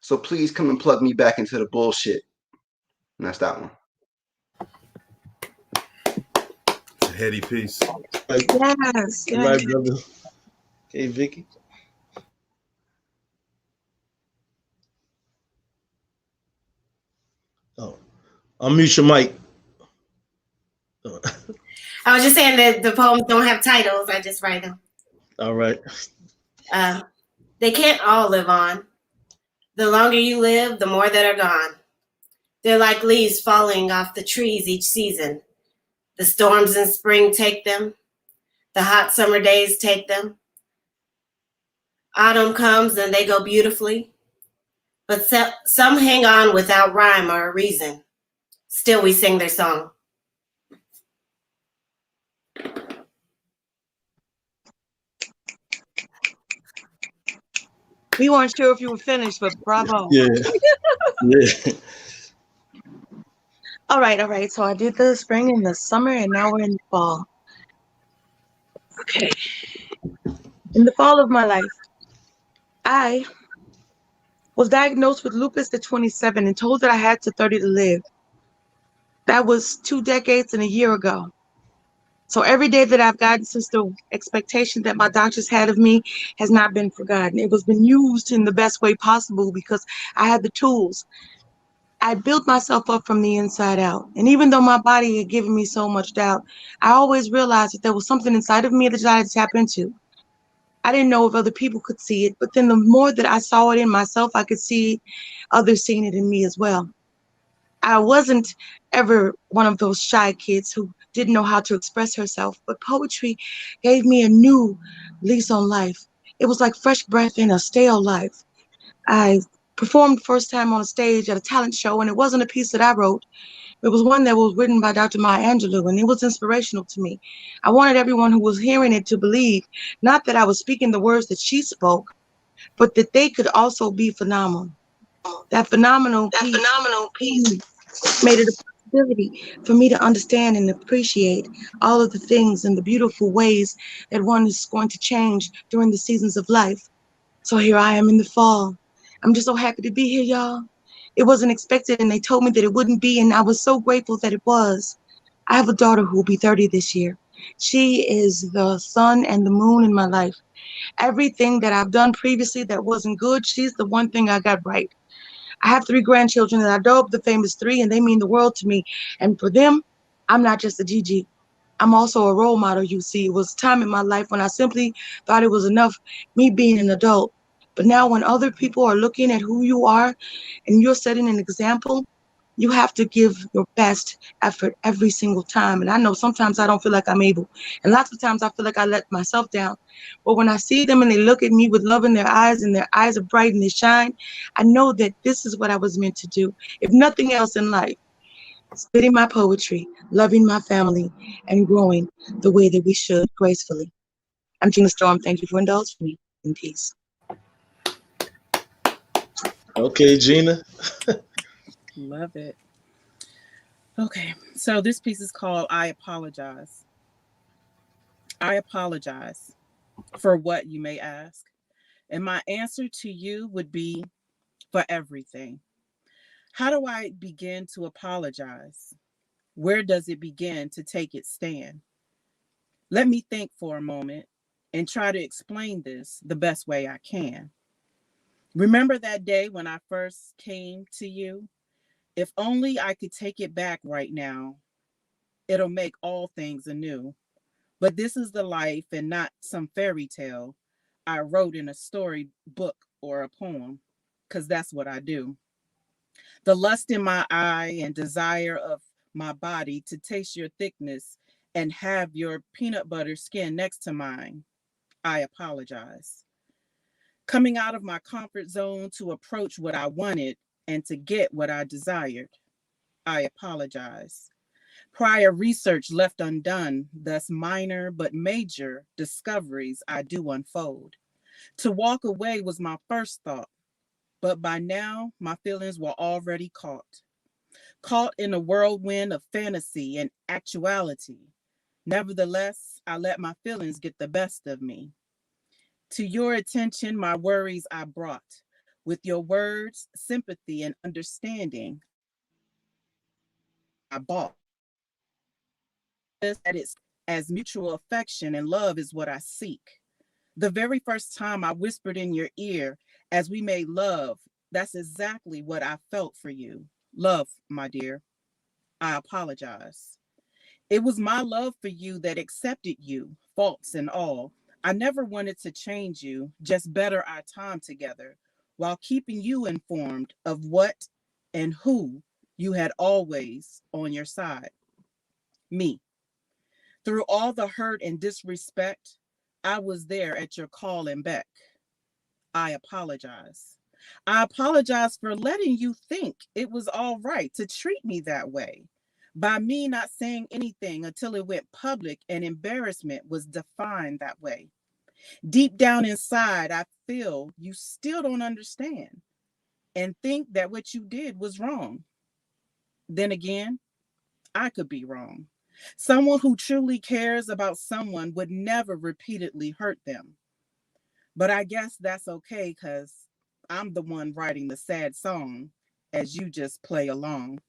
Speaker 3: So please come and plug me back into the bullshit. And that's that one.
Speaker 7: It's a heady piece.
Speaker 4: Yes.
Speaker 1: All right, brother. Okay, Vicky. Oh, unmute your mic.
Speaker 5: I was just saying that the poems don't have titles. I just write them.
Speaker 1: All right.
Speaker 5: They can't all live on. The longer you live, the more that are gone. They're like leaves falling off the trees each season. The storms in spring take them. The hot summer days take them. Autumn comes and they go beautifully. But some hang on without rhyme or a reason. Still we sing their song.
Speaker 4: We weren't sure if you were finished, but bravo.
Speaker 1: Yeah. Yeah.
Speaker 4: All right. So I did the spring and the summer, and now we're in the fall. Okay. In the fall of my life, I was diagnosed with lupus at 27 and told that I had to 30 to live. That was 2 decades and a year ago. So every day that I've gotten since the expectation that my doctors had of me has not been forgotten. It was been used in the best way possible because I had the tools. I built myself up from the inside out. And even though my body had given me so much doubt, I always realized that there was something inside of me that I had to tap into. I didn't know if other people could see it, but then the more that I saw it in myself, I could see others seeing it in me as well. I wasn't ever one of those shy kids who didn't know how to express herself, but poetry gave me a new lease on life. It was like fresh breath in a stale life. I performed first time on a stage at a talent show, and it wasn't a piece that I wrote. It was one that was written by Dr. Maya Angelou, and it was inspirational to me. I wanted everyone who was hearing it to believe, not that I was speaking the words that she spoke, but that they could also be phenomenal. That phenomenal piece made it a possibility for me to understand and appreciate all of the things and the beautiful ways that one is going to change during the seasons of life. So here I am in the fall. I'm just so happy to be here, y'all. It wasn't expected, and they told me that it wouldn't be, and I was so grateful that it was. I have a daughter who will be 30 this year. She is the sun and the moon in my life. Everything that I've done previously that wasn't good, she's the one thing I got right. I have 3 grandchildren, and I dub the famous 3, and they mean the world to me. And for them, I'm not just a Gigi. I'm also a role model, you see. It was a time in my life when I simply thought it was enough me being an adult. But now when other people are looking at who you are and you're setting an example, you have to give your best effort every single time. And I know sometimes I don't feel like I'm able. And lots of times I feel like I let myself down. But when I see them and they look at me with love in their eyes and their eyes are bright and they shine, I know that this is what I was meant to do. If nothing else in life, spitting my poetry, loving my family, and growing the way that we should gracefully. I'm Gina Storm. Thank you for indulging me. In peace.
Speaker 1: Okay, Gina.
Speaker 6: Love it. Okay, so this piece is called I Apologize. I apologize for what, you may ask. And my answer to you would be for everything. How do I begin to apologize? Where does it begin to take its stand? Let me think for a moment and try to explain this the best way I can. Remember that day when I first came to you? If only I could take it back right now, it'll make all things anew. But this is the life and not some fairy tale I wrote in a story book or a poem, because that's what I do. The lust in my eye and desire of my body to taste your thickness and have your peanut butter skin next to mine, I apologize. Coming out of my comfort zone to approach what I wanted and to get what I desired, I apologize. Prior research left undone, thus minor but major discoveries I do unfold. To walk away was my first thought, but by now my feelings were already caught in a whirlwind of fantasy and actuality. Nevertheless, I let my feelings get the best of me. To your attention, my worries I brought. With your words, sympathy, and understanding, I bought. That it's as mutual affection and love is what I seek. The very first time I whispered in your ear as we made love, that's exactly what I felt for you. Love, my dear. I apologize. It was my love for you that accepted you, faults and all. I never wanted to change you, just better our time together, while keeping you informed of what and who you had always on your side. Me. Through all the hurt and disrespect, I was there at your call and beck. I apologize. I apologize for letting you think it was all right to treat me that way. By me not saying anything until it went public and embarrassment was defined that way. Deep down inside, I feel you still don't understand and think that what you did was wrong. Then again, I could be wrong. Someone who truly cares about someone would never repeatedly hurt them. But I guess that's okay because I'm the one writing the sad song as you just play along.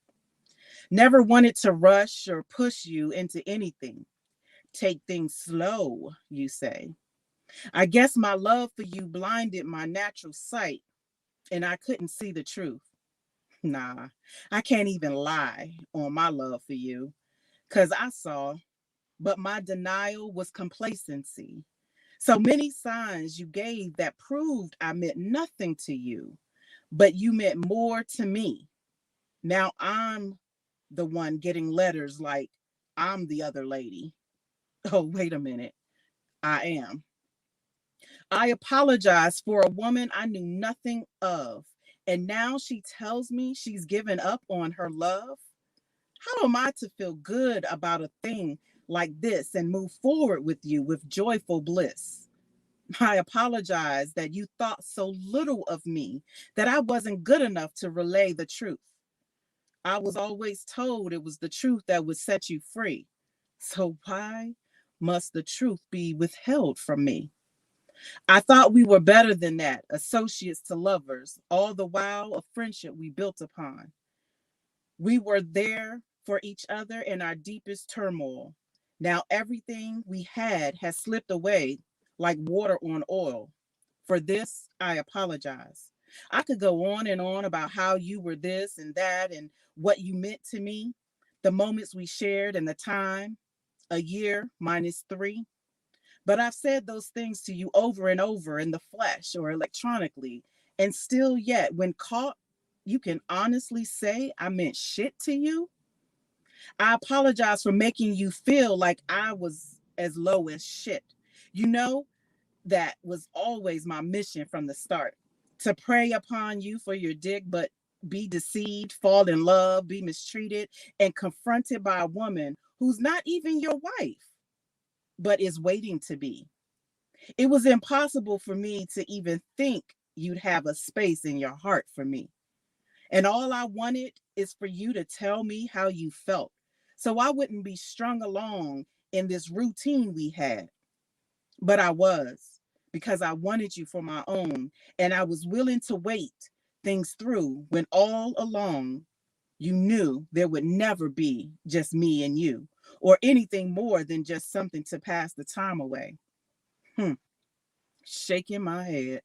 Speaker 6: Never wanted to rush or push you into anything. Take things slow, you say. I guess my love for you blinded my natural sight and I couldn't see the truth. Nah, I can't even lie on my love for you because I saw, but my denial was complacency. So many signs you gave that proved I meant nothing to you, but you meant more to me. Now I'm the one getting letters like I'm the other lady. Oh, wait a minute. I am. I apologize for a woman I knew nothing of. And now she tells me she's given up on her love. How am I to feel good about a thing like this and move forward with you with joyful bliss? I apologize that you thought so little of me that I wasn't good enough to relay the truth. I was always told it was the truth that would set you free. So why must the truth be withheld from me? I thought we were better than that, associates to lovers, all the while a friendship we built upon. We were there for each other in our deepest turmoil. Now everything we had has slipped away like water on oil. For this, I apologize. I could go on and on about how you were this and that and what you meant to me, the moments we shared and the time, a year minus 3. But I've said those things to you over and over in the flesh or electronically. And still yet, when caught, you can honestly say I meant shit to you. I apologize for making you feel like I was as low as shit. You know, that was always my mission from the start, to prey upon you for your dick, but be deceived, fall in love, be mistreated, and confronted by a woman who's not even your wife, but is waiting to be. It was impossible for me to even think you'd have a space in your heart for me. And all I wanted is for you to tell me how you felt, so I wouldn't be strung along in this routine we had. But I was, because I wanted you for my own, and I was willing to wait things through when all along you knew there would never be just me and you, or anything more than just something to pass the time away. Shaking my head.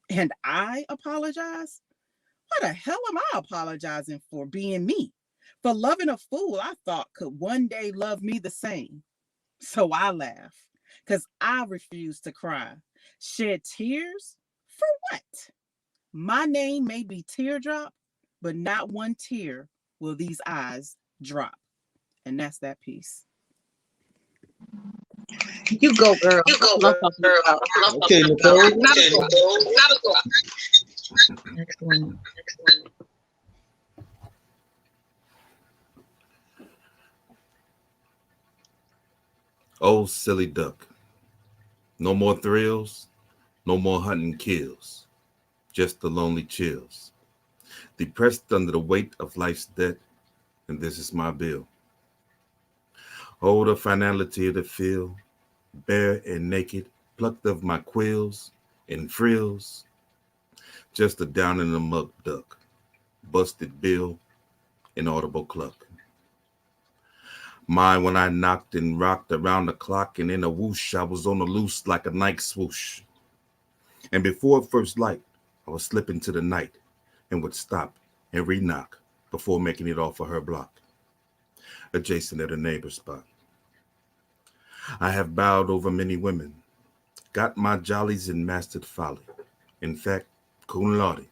Speaker 6: And I apologize? What the hell am I apologizing for? Being me, for loving a fool I thought could one day love me the same. So I laugh, because I refuse to cry. Shed tears? For what? My name may be Teardrop, but not one tear will these eyes drop. And that's that piece.
Speaker 10: You go, girl.
Speaker 3: You go,
Speaker 10: Love talking
Speaker 3: girl.
Speaker 10: about.
Speaker 1: Okay, Nicole.
Speaker 9: Excellent.
Speaker 7: Oh, silly duck. No more thrills, no more hunting kills, just the lonely chills. Depressed under the weight of life's debt, and this is my bill. Oh, the finality of the feel, bare and naked, plucked of my quills and frills, just a down in the muck duck, busted bill, inaudible cluck. My, when I knocked and rocked around the clock, and in a whoosh, I was on the loose like a Nike swoosh. And before first light, I was slipping to the night and would stop and re-knock before making it off of her block, adjacent at a neighbor's spot. I have bowed over many women, got my jollies and mastered folly. In fact, cum laude,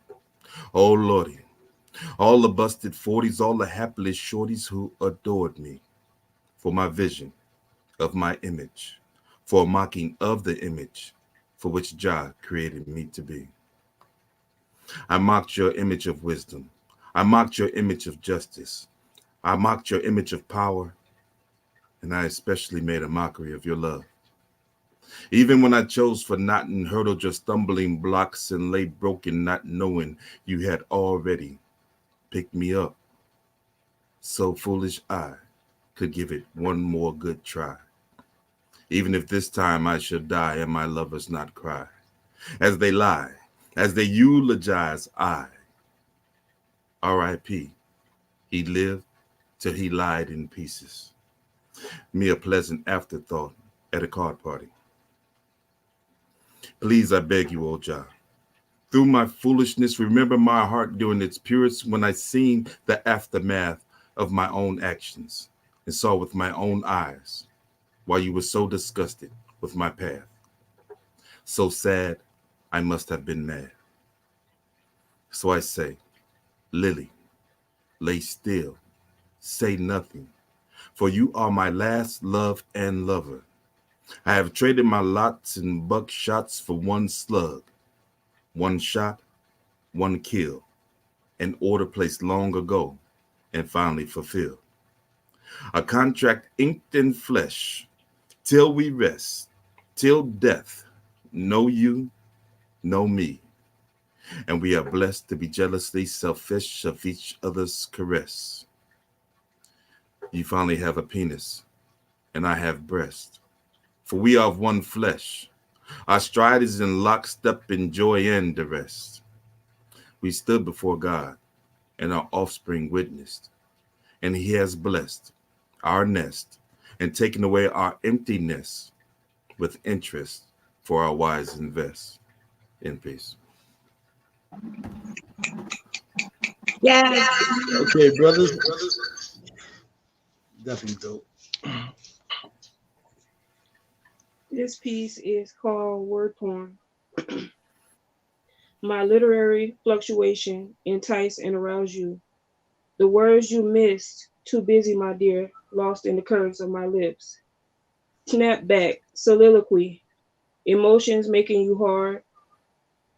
Speaker 7: oh lordy, all the busted 40s, all the hapless shorties who adored me for my vision of my image, for a mocking of the image for which Jah created me to be. I mocked your image of wisdom. I mocked your image of justice. I mocked your image of power, and I especially made a mockery of your love. Even when I chose for naught and hurdled your stumbling blocks and lay broken, not knowing you had already picked me up, so foolish I could give it one more good try. Even if this time I should die and my lovers not cry, as they lie, as they eulogize, I, R.I.P., he lived till he lied in pieces. Me a pleasant afterthought at a card party. Please, I beg you, O Jah, through my foolishness, remember my heart during its purest when I seen the aftermath of my own actions and saw with my own eyes while you were so disgusted with my path. So sad, I must have been mad. So I say, Lily, lay still, say nothing, for you are my last love and lover. I have traded my lots and buckshots for one slug, one shot, one kill, an order placed long ago and finally fulfilled. A contract inked in flesh, till we rest, till death, know you, know me. And we are blessed to be jealously selfish of each other's caress. You finally have a penis, and I have breast. For we are of one flesh. Our stride is in lockstep in joy and the rest. We stood before God, and our offspring witnessed. And he has blessed our nest and taken away our emptiness with interest for our wise invest. In peace.
Speaker 10: Yeah.
Speaker 1: Okay, brothers. Definitely dope.
Speaker 8: This piece is called Word Porn. My literary fluctuation entice and arouse you. The words you missed, too busy, my dear, lost in the curves of my lips. Snap back, soliloquy, emotions making you hard.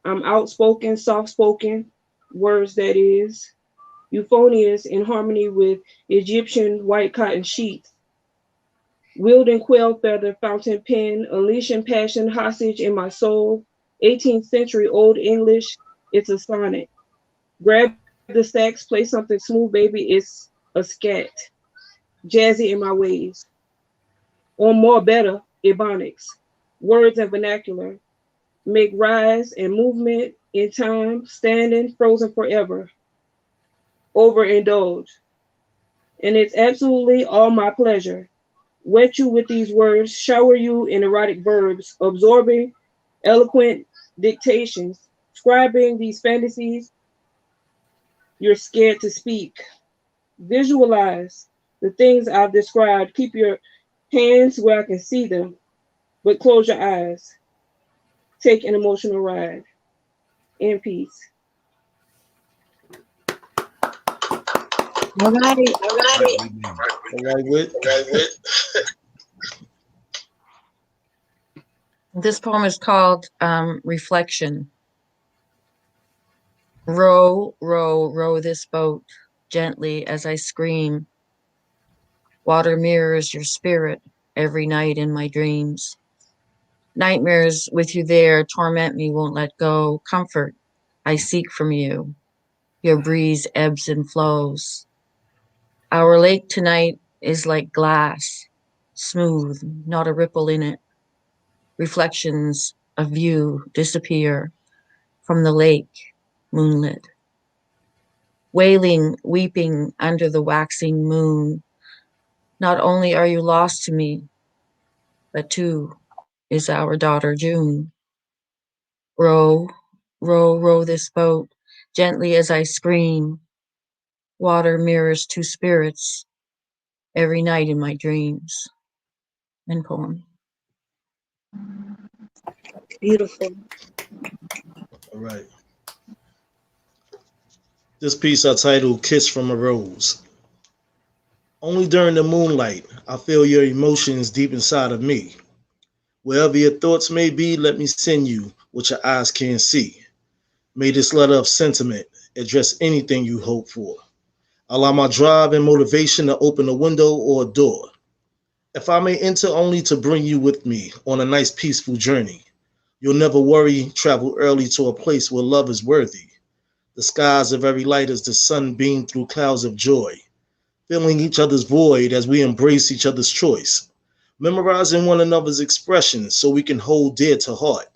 Speaker 8: I'm outspoken, soft-spoken, words that is. Euphonious in harmony with Egyptian white cotton sheets. Wielding quail feather fountain pen, unleashing passion hostage in my soul. 18th century old English, it's a sonnet. Grab the sax, play something smooth, baby, it's a scat. Jazzy in my ways. Or more better, ebonics. words and vernacular, make rise and movement in time, standing, frozen forever, overindulge. And it's absolutely all my pleasure. Wet you with these words, shower you in erotic verbs, absorbing eloquent dictations, scribing these fantasies you're scared to speak. Visualize the things I've described. Keep your hands where I can see them, but close your eyes. Take an emotional ride. In peace.
Speaker 4: All right.
Speaker 1: All right, Whit.
Speaker 9: This poem is called Reflection. Row, row, row this boat gently as I scream. Water mirrors your spirit every night in my dreams. Nightmares with you there torment me, won't let go. Comfort I seek from you. Your breeze ebbs and flows. Our lake tonight is like glass, smooth, not a ripple in it. Reflections of you disappear from the lake, moonlit. Wailing, weeping under the waxing moon. Not only are you lost to me, but too is our daughter June. Row, row, row this boat gently as I scream. Water mirrors two spirits every night in my dreams. End poem.
Speaker 4: Beautiful.
Speaker 1: All right. This piece I titled Kiss from a Rose. Only during the moonlight, I feel your emotions deep inside of me. Wherever your thoughts may be, let me send you what your eyes can't see. May this letter of sentiment address anything you hope for. Allow my drive and motivation to open a window or a door. If I may enter only to bring you with me on a nice peaceful journey, you'll never worry, travel early to a place where love is worthy. The skies are very light as the sun beam through clouds of joy, filling each other's void as we embrace each other's choice, memorizing one another's expressions so we can hold dear to heart.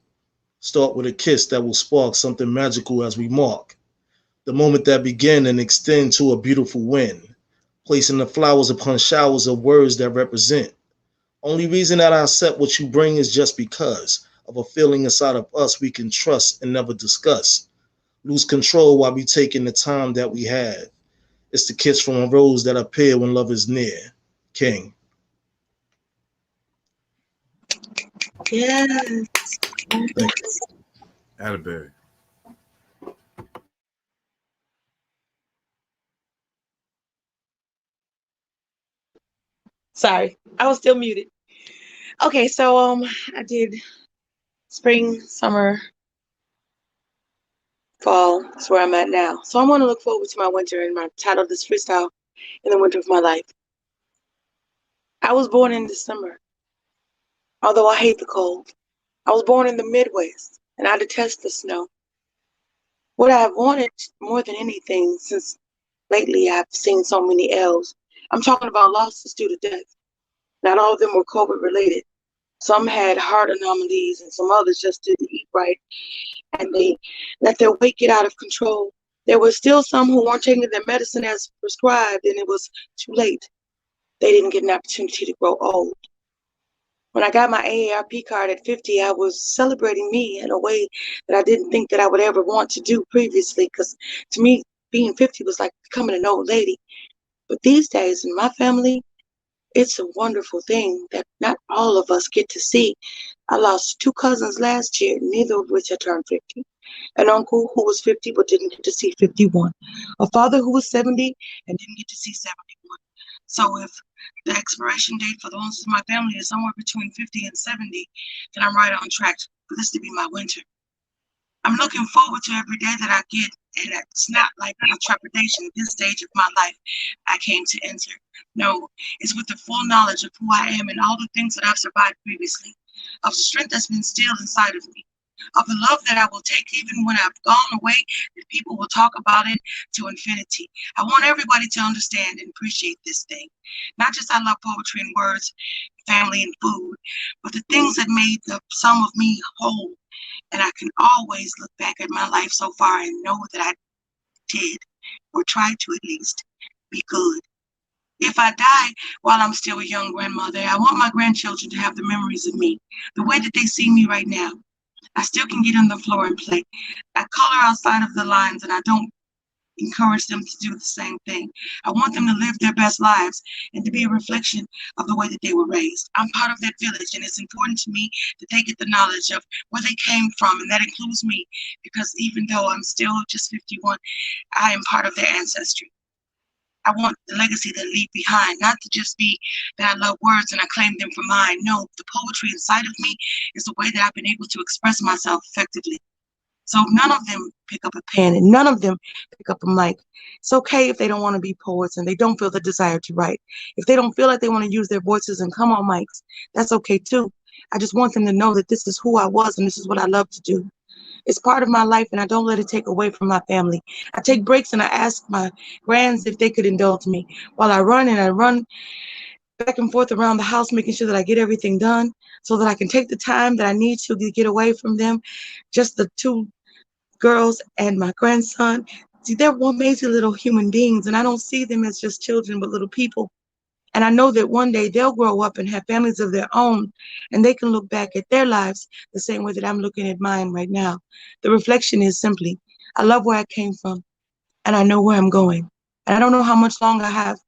Speaker 1: Start with a kiss that will spark something magical as we mark the moment that begin and extend to a beautiful wind, placing the flowers upon showers of words that represent. Only reason that I accept what you bring is just because of a feeling inside of us we can trust and never discuss. Lose control while we taking the time that we have. It's the kiss from a rose that appear when love is near. King.
Speaker 4: Yes.
Speaker 1: Thank you.
Speaker 7: Atterbury.
Speaker 4: Sorry, I was still muted. Okay, so I did spring, summer, fall. That's where I'm at now. So I want to look forward to my winter, and my title of this freestyle in the winter of my life. I was born in December, although I hate the cold. I was born in the Midwest, and I detest the snow. What I have wanted more than anything, since lately I've seen so many L's, I'm talking about losses due to death. Not all of them were COVID related. Some had heart anomalies, and some others just didn't eat right, and they let their weight get out of control. There were still some who weren't taking their medicine as prescribed, and it was too late. They didn't get an opportunity to grow old. When I got my AARP card at 50, I was celebrating me in a way that I didn't think that I would ever want to do previously, because to me, being 50 was like becoming an old lady. But these days in my family, it's a wonderful thing that not all of us get to see. I lost 2 cousins last year, neither of which had turned 50. An uncle who was 50 but didn't get to see 51. A father who was 70 and didn't get to see 71. So if the expiration date for the ones in my family is somewhere between 50 and 70, then I'm right on track for this to be my winter. I'm looking forward to every day that I get, and it's not like a trepidation at this stage of my life I came to enter. No, it's with the full knowledge of who I am and all the things that I've survived previously, of the strength that's been instilled inside of me, of the love that I will take even when I've gone away, that people will talk about it to infinity. I want everybody to understand and appreciate this thing. Not just I love poetry and words. family and food, but the things that made the sum of me whole. And I can always look back at my life so far and know that I did, or tried to at least, be good. If I die while I'm still a young grandmother, I want my grandchildren to have the memories of me, the way that they see me right now. I still can get on the floor and play. I color outside of the lines, and I don't encourage them to do the same thing. I want them to live their best lives and to be a reflection of the way that they were raised. I'm part of that village, and it's important to me that they get the knowledge of where they came from, and that includes me, because even though I'm still just 51, I am part of their ancestry. I want the legacy that I leave behind, not to just be that I love words and I claim them for mine. No, the poetry inside of me is the way that I've been able to express myself effectively. So none of them pick up a pen and none of them pick up a mic. It's okay if they don't want to be poets and they don't feel the desire to write. If they don't feel like they want to use their voices and come on mics, that's okay too. I just want them to know that this is who I was and this is what I love to do. It's part of my life and I don't let it take away from my family. I take breaks and I ask my grands if they could indulge me while I run back and forth around the house, making sure that I get everything done so that I can take the time that I need to get away from them. Just the two girls and my grandson. See, they're amazing little human beings, and I don't see them as just children, but little people. And I know that one day they'll grow up and have families of their own, and they can look back at their lives the same way that I'm looking at mine right now. The reflection is simply, I love where I came from, and I know where I'm going. And I don't know how much longer I have,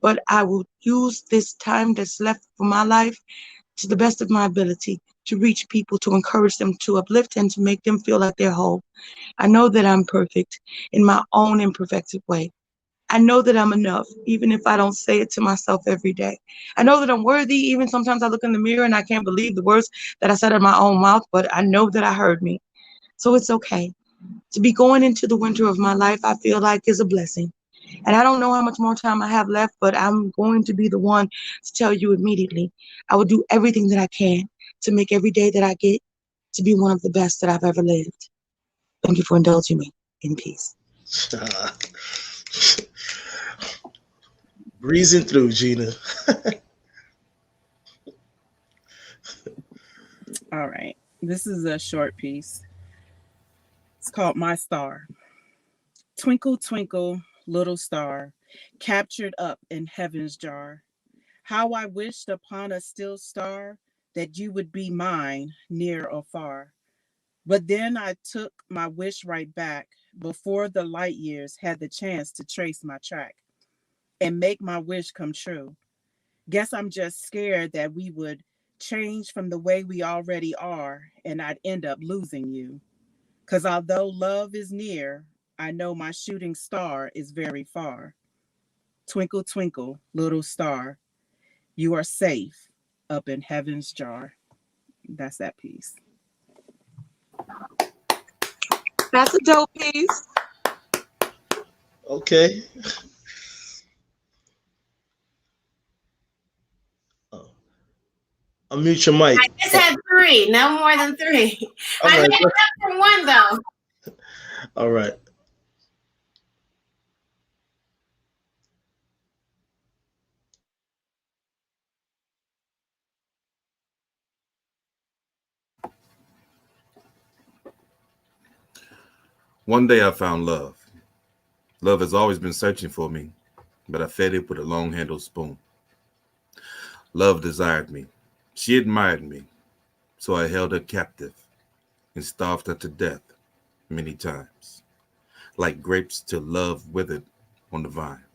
Speaker 4: but I will use this time that's left for my life to the best of my ability to reach people, to encourage them, to uplift, and to make them feel like they're whole. I know that I'm perfect in my own imperfected way. I know that I'm enough, even if I don't say it to myself every day. I know that I'm worthy, even sometimes I look in the mirror and I can't believe the words that I said in my own mouth, but I know that I heard me. So it's okay. To be going into the winter of my life, I feel like is a blessing. And I don't know how much more time I have left, but I'm going to be the one to tell you immediately. I will do everything that I can to make every day that I get to be one of the best that I've ever lived. Thank you for indulging me. In peace.
Speaker 1: Breezing through, Gina.
Speaker 6: All right. This is a short piece. It's called My Star. Twinkle, twinkle, little star, captured up in heaven's jar. How I wished upon a still star that you would be mine, near or far. But then I took my wish right back before the light years had the chance to trace my track and make my wish come true. Guess I'm just scared that we would change from the way we already are and I'd end up losing you. 'Cause although love is near, I know my shooting star is very far. Twinkle, twinkle, little star, you are safe up in heaven's jar. That's that piece.
Speaker 4: That's a dope piece.
Speaker 1: Okay. Unmute your mic.
Speaker 5: I just had 3, no more than 3.
Speaker 1: All
Speaker 5: I
Speaker 1: right.
Speaker 5: made up for 1 though.
Speaker 1: All right.
Speaker 7: One day I found love. Love has always been searching for me, but I fed it with a long-handled spoon. Love desired me. She admired me, so I held her captive and starved her to death many times, like grapes till love withered on the vine.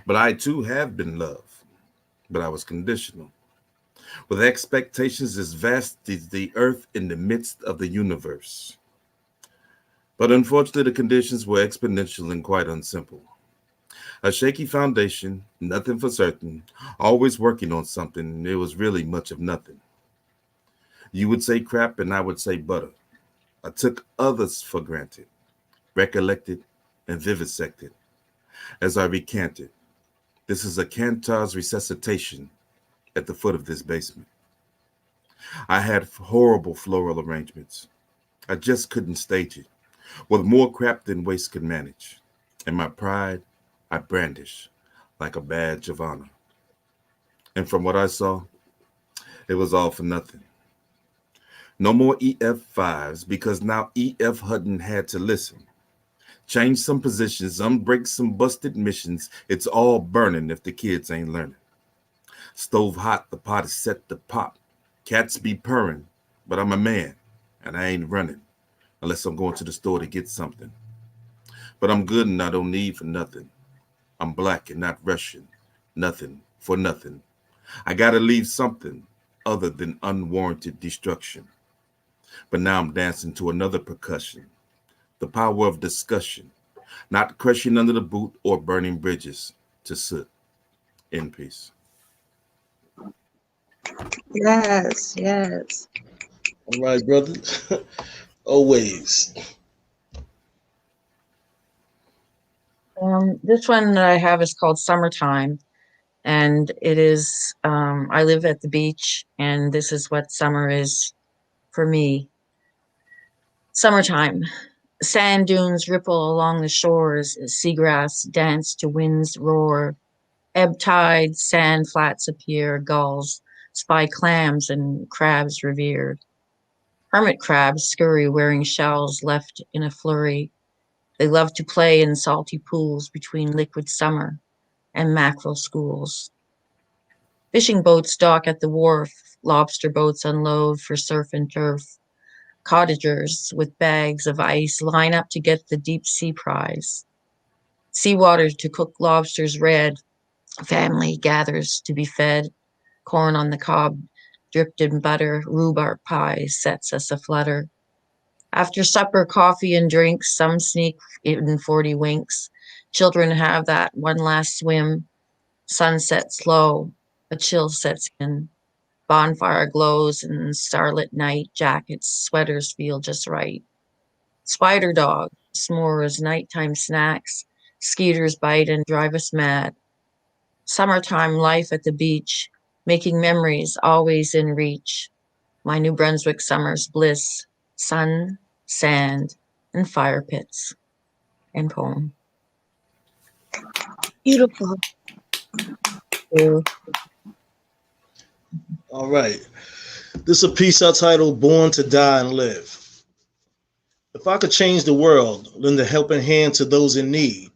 Speaker 7: But I too have been loved, but I was conditional, with expectations as vast as the earth in the midst of the universe. But unfortunately, the conditions were exponential and quite unsimple. A shaky foundation, nothing for certain, always working on something. It was really much of nothing. You would say crap and I would say butter. I took others for granted, recollected and vivisected. As I recanted, this is a cantor's resuscitation at the foot of this basement. I had horrible floral arrangements. I just couldn't stage it, with more crap than waste could manage. And my pride, I brandish like a badge of honor. And from what I saw, it was all for nothing. No more EF5s because now EF Hutton had to listen. Change some positions, unbreak some busted missions. It's all burning if the kids ain't learning. Stove hot, the pot is set to pop. Cats be purring, but I'm a man and I ain't running unless I'm going to the store to get something. But I'm good and I don't need for nothing. I'm black and not Russian. Nothing for nothing. I gotta leave something other than unwarranted destruction. But now I'm dancing to another percussion. The power of discussion, not crushing under the boot or burning bridges to soot. In peace.
Speaker 4: Yes, yes.
Speaker 1: All right, brother. Always.
Speaker 9: This one that I have is called Summertime, and it is, I live at the beach, and this is what summer is for me. Summertime. Sand dunes ripple along the shores, seagrass dance to wind's roar. Ebb tide, sand flats appear, gulls spy clams and crabs revered. Hermit crabs scurry wearing shells left in a flurry. They love to play in salty pools between liquid summer and mackerel schools. Fishing boats dock at the wharf, lobster boats unload for surf and turf. Cottagers with bags of ice line up to get the deep sea prize. Seawater to cook lobsters red. Family gathers to be fed. Corn on the cob, dripped in butter. Rhubarb pie sets us aflutter. After supper, coffee and drinks. Some sneak in 40 winks. Children have that one last swim. Sunset slow, a chill sets in. Bonfire glows in starlit night. Jackets, sweaters feel just right. Spider dog, s'mores, nighttime snacks. Skeeters bite and drive us mad. Summertime life at the beach, making memories always in reach. My New Brunswick summer's bliss, sun, sand, and fire pits. End poem.
Speaker 4: Beautiful.
Speaker 1: All right. This is a piece I titled Born to Die and Live. If I could change the world, lend a helping hand to those in need,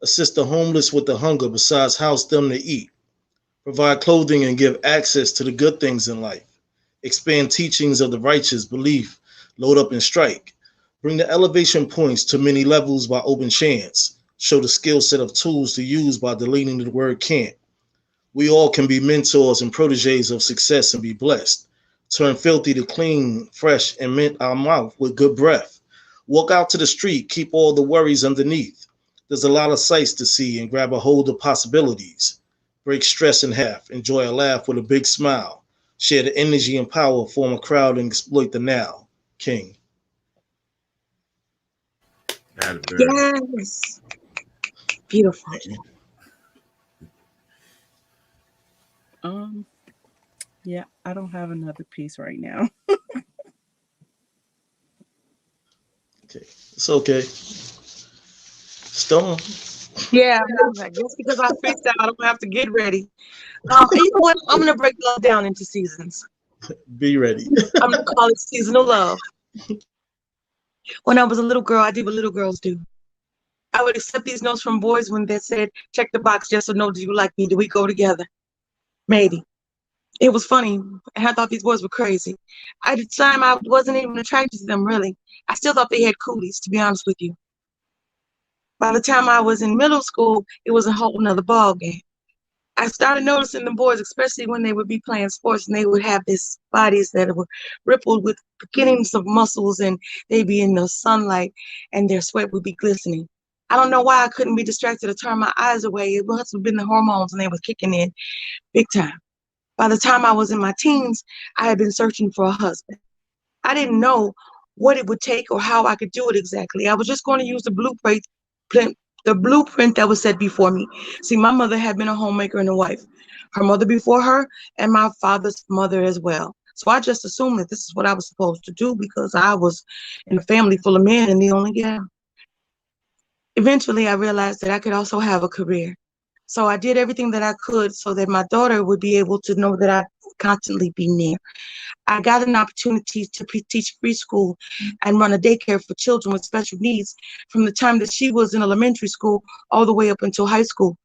Speaker 1: assist the homeless with the hunger besides house them to eat, provide clothing and give access to the good things in life, expand teachings of the righteous belief, load up and strike, bring the elevation points to many levels by open chance, show the skill set of tools to use by deleting the word can't. We all can be mentors and proteges of success and be blessed. Turn filthy to clean, fresh, and mint our mouth with good breath. Walk out to the street, keep all the worries underneath. There's a lot of sights to see and grab a hold of possibilities. Break stress in half, enjoy a laugh with a big smile. Share the energy and power, form a crowd and exploit the now. King.
Speaker 4: Yes. Beautiful.
Speaker 6: Yeah, I don't have another piece right now.
Speaker 1: Okay, it's okay. Stone.
Speaker 4: Yeah, I guess because I freestyle, I don't have to get ready. You know what? I'm gonna break love down into seasons.
Speaker 1: Be ready.
Speaker 4: I'm gonna call it seasonal love. When I was a little girl, I did what little girls do. I would accept these notes from boys when they said, check the box, yes or no, do you like me? Do we go together? Maybe. It was funny, and I thought these boys were crazy. At the time, I wasn't even attracted to them, really. I still thought they had cooties, to be honest with you. By the time I was in middle school, it was a whole nother ball game. I started noticing the boys, especially when they would be playing sports and they would have these bodies that were rippled with beginnings of muscles, and they'd be in the sunlight and their sweat would be glistening. I don't know why I couldn't be distracted or turn my eyes away. It must have been the hormones and they were kicking in big time. By the time I was in my teens, I had been searching for a husband. I didn't know what it would take or how I could do it exactly. I was just going to use the blueprint that was set before me. See, my mother had been a homemaker and a wife, her mother before her, and my father's mother as well. So I just assumed that this is what I was supposed to do because I was in a family full of men and the only gal. Eventually, I realized that I could also have a career. So I did everything that I could so that my daughter would be able to know that I'd constantly be near. I got an opportunity to teach preschool and run a daycare for children with special needs from the time that she was in elementary school all the way up until high school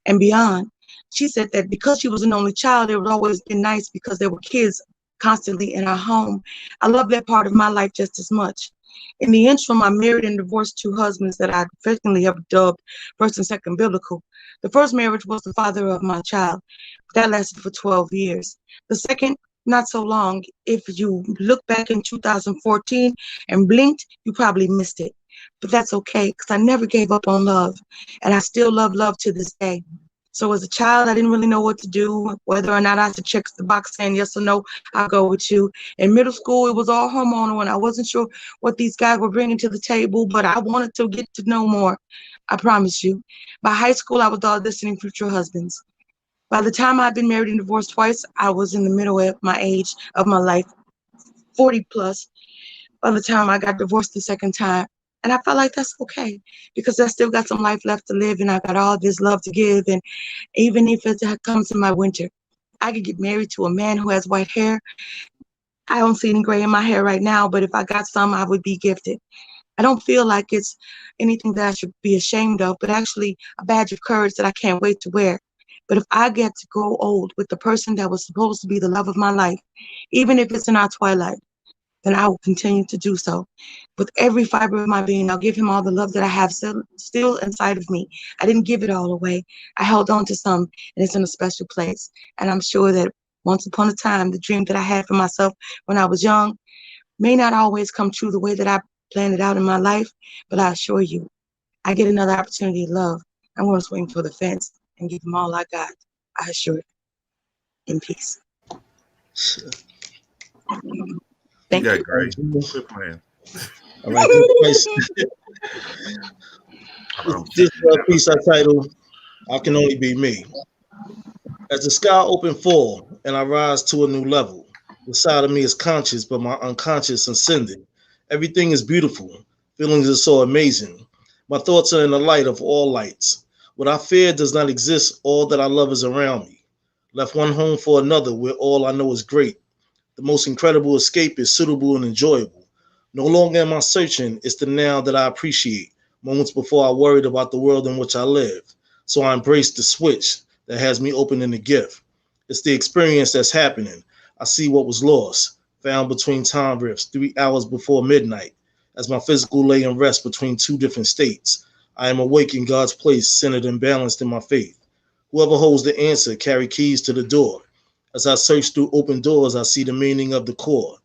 Speaker 4: and beyond. She said that because she was an only child, it would always been nice because there were kids constantly in our home. I love that part of my life just as much. In the interim, I married and divorced 2 husbands that I affectionately have dubbed first and second biblical. The first marriage was the father of my child. That lasted for 12 years. The second, not so long. If you look back in 2014 and blinked, you probably missed it. But that's okay, because I never gave up on love, and I still love love to this day. So as a child, I didn't really know what to do, whether or not I should check the box saying yes or no, I'll go with you. In middle school, it was all hormonal, and I wasn't sure what these guys were bringing to the table, but I wanted to get to know more. I promise you. By high school, I was auditioning future husbands. By the time I'd been married and divorced twice, I was in the middle of my age of my life, 40 plus, by the time I got divorced the second time. And I felt like that's okay, because I still got some life left to live, and I got all this love to give. And even if it comes in my winter, I could get married to a man who has white hair. I don't see any gray in my hair right now, but if I got some, I would be gifted. I don't feel like it's anything that I should be ashamed of, but actually a badge of courage that I can't wait to wear. But if I get to grow old with the person that was supposed to be the love of my life, even if it's in our twilight, then I will continue to do so. With every fiber of my being, I'll give him all the love that I have still inside of me. I didn't give it all away. I held on to some, and it's in a special place. And I'm sure that once upon a time, the dream that I had for myself when I was young may not always come true the way that I planned it out in my life, but I assure you, I get another opportunity to love. I'm going to swing for the fence and give them all I got. I assure you. In peace. Thank you.
Speaker 7: Great. Quit playing.
Speaker 1: All right, this piece I titled, I Can Only Be Me. As the sky opened full and I rise to a new level, the side of me is conscious, but my unconscious ascending. Everything is beautiful. Feelings are so amazing. My thoughts are in the light of all lights. What I fear does not exist. All that I love is around me. Left one home for another where all I know is great. The most incredible escape is suitable and enjoyable. No longer am I searching. It's the now that I appreciate. Moments before I worried about the world in which I live. So I embrace the switch that has me opening the gift. It's the experience that's happening. I see what was lost, found between time rifts, 3 hours before midnight. As my physical lay in rest between 2 different states, I am awake in God's place, centered and balanced in my faith. Whoever holds the answer, carry keys to the door. As I search through open doors, I see the meaning of the core.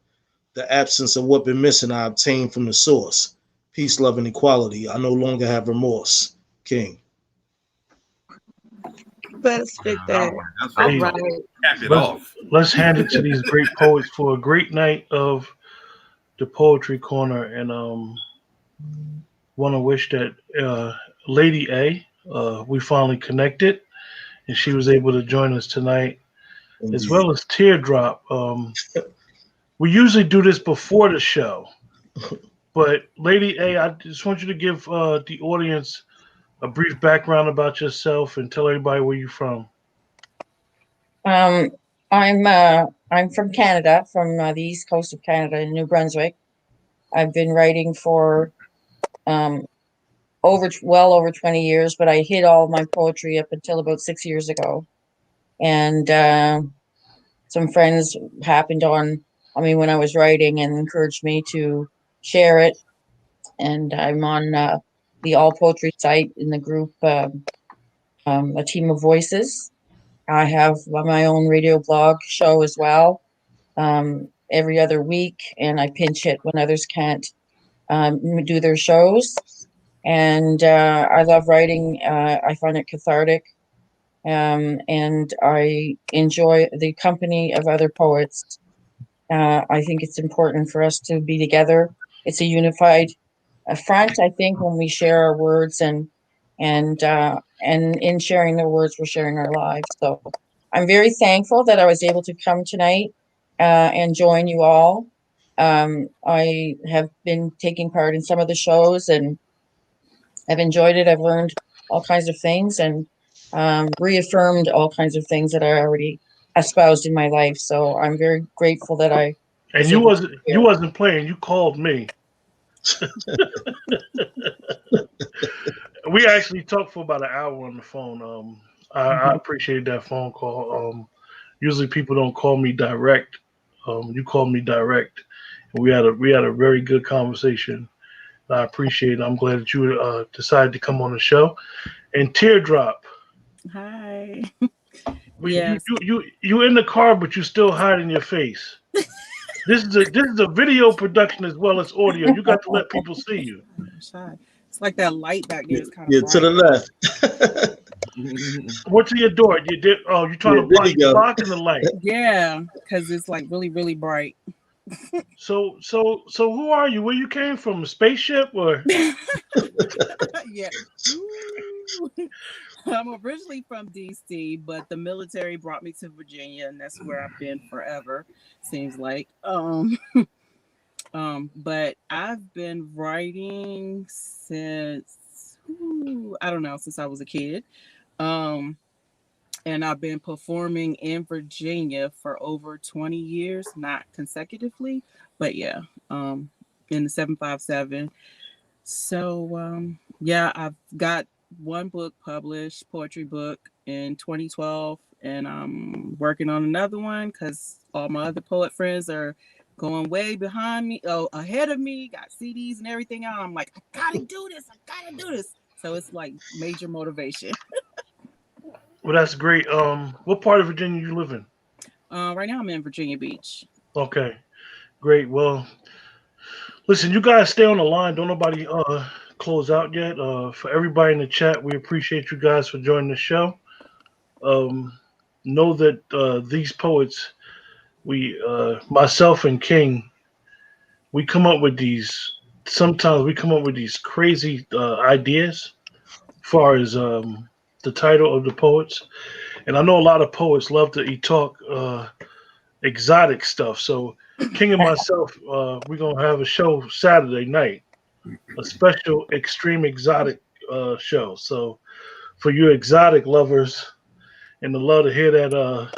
Speaker 1: The absence of what been missing, I obtained from the source. Peace, love, and equality. I no longer have remorse. King.
Speaker 4: Better spit that.
Speaker 7: All right. Cap it off.
Speaker 2: Let's hand it to these great poets for a great night of the Poetry Corner. And want to wish that Lady A, we finally connected, and she was able to join us tonight. Indeed. As well as Teardrop. We usually do this before the show, but Lady A, I just want you to give the audience a brief background about yourself and tell everybody where you're from.
Speaker 9: I'm from Canada, from the east coast of Canada in New Brunswick. I've been writing for well over 20 years, but I hid all my poetry up until about 6 years ago. And some friends happened on me when I was writing and encouraged me to share it. And I'm on the All Poetry site in the group, A Team of Voices. I have my own radio blog show as well, every other week, and I pinch hit when others can't do their shows. And I love writing. I find it cathartic. And I enjoy the company of other poets. I think it's important for us to be together. It's a unified front, I think, when we share our words, and in sharing the words, we're sharing our lives. So I'm very thankful that I was able to come tonight and join you all. I have been taking part in some of the shows, and I've enjoyed it. I've learned all kinds of things, and reaffirmed all kinds of things that I already espoused in my life. So I'm very grateful that I
Speaker 2: And
Speaker 9: was
Speaker 2: you
Speaker 9: able to
Speaker 2: wasn't
Speaker 9: share.
Speaker 2: you wasn't playing. You called me. We actually talked for about an hour on the phone. I appreciate that phone call. Usually people don't call me direct. You called me direct, and we had a very good conversation. I appreciate it. I'm glad that you decided to come on the show. And Teardrop,
Speaker 6: Hi.
Speaker 2: you
Speaker 6: Yes.
Speaker 2: you in the car, but you still hiding your face. This is a video production as well as audio. You got to let people see you.
Speaker 6: I'm shy. It's like that light back there is kind of
Speaker 11: Yeah, to the
Speaker 6: bright.
Speaker 11: left.
Speaker 2: What's to your door? You did. Oh, you trying
Speaker 11: Yeah,
Speaker 2: to
Speaker 11: there
Speaker 2: block?
Speaker 11: you
Speaker 2: You
Speaker 11: go.
Speaker 2: blocking the light.
Speaker 6: Yeah, because it's like really, really bright.
Speaker 2: So who are you? Where you came from? A spaceship or?
Speaker 6: Yeah. Ooh. I'm originally from DC, but the military brought me to Virginia, and that's where I've been forever. Seems like. But I've been writing since I don't know, since I was a kid. And I've been performing in Virginia for over 20 years, not consecutively, but yeah, in the 757. So yeah, I've got one book published, poetry book in 2012, and I'm working on another one because all my other poet friends are going way behind me, ahead of me, got CDs and everything out. I'm like, I gotta do this. So it's like major motivation.
Speaker 2: Well, that's great. What part of Virginia you live in?
Speaker 6: Right now I'm in Virginia Beach.
Speaker 2: Okay, great. Well, listen, you guys stay on the line. Don't nobody close out yet. For everybody in the chat, we appreciate you guys for joining the show. Know that these poets, myself and King, we come up with these. Sometimes we come up with these crazy ideas, as far as the title of the poets. And I know a lot of poets love to talk exotic stuff. So King and myself, we're gonna have a show Saturday night, a special extreme exotic show. So for you exotic lovers and the love to hear that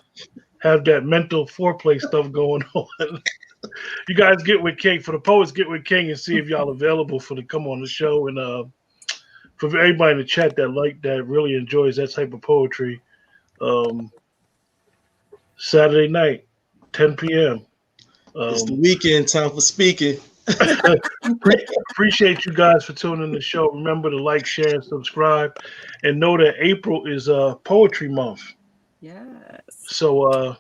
Speaker 2: have that mental foreplay stuff going on. You guys get with King. For the poets, get with King and see if y'all available for to come on the show. And for everybody in the chat that really enjoys that type of poetry, Saturday night, 10 p.m.
Speaker 11: It's the weekend, time for speaking.
Speaker 2: Appreciate you guys for tuning in the show. Remember to like, share, and subscribe, and know that April is Poetry Month.
Speaker 6: Yes.
Speaker 2: So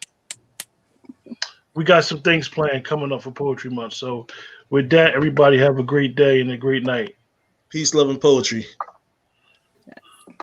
Speaker 2: we got some things planned coming up for Poetry Month. So with that, everybody have a great day and a great night.
Speaker 11: Peace, love, and poetry.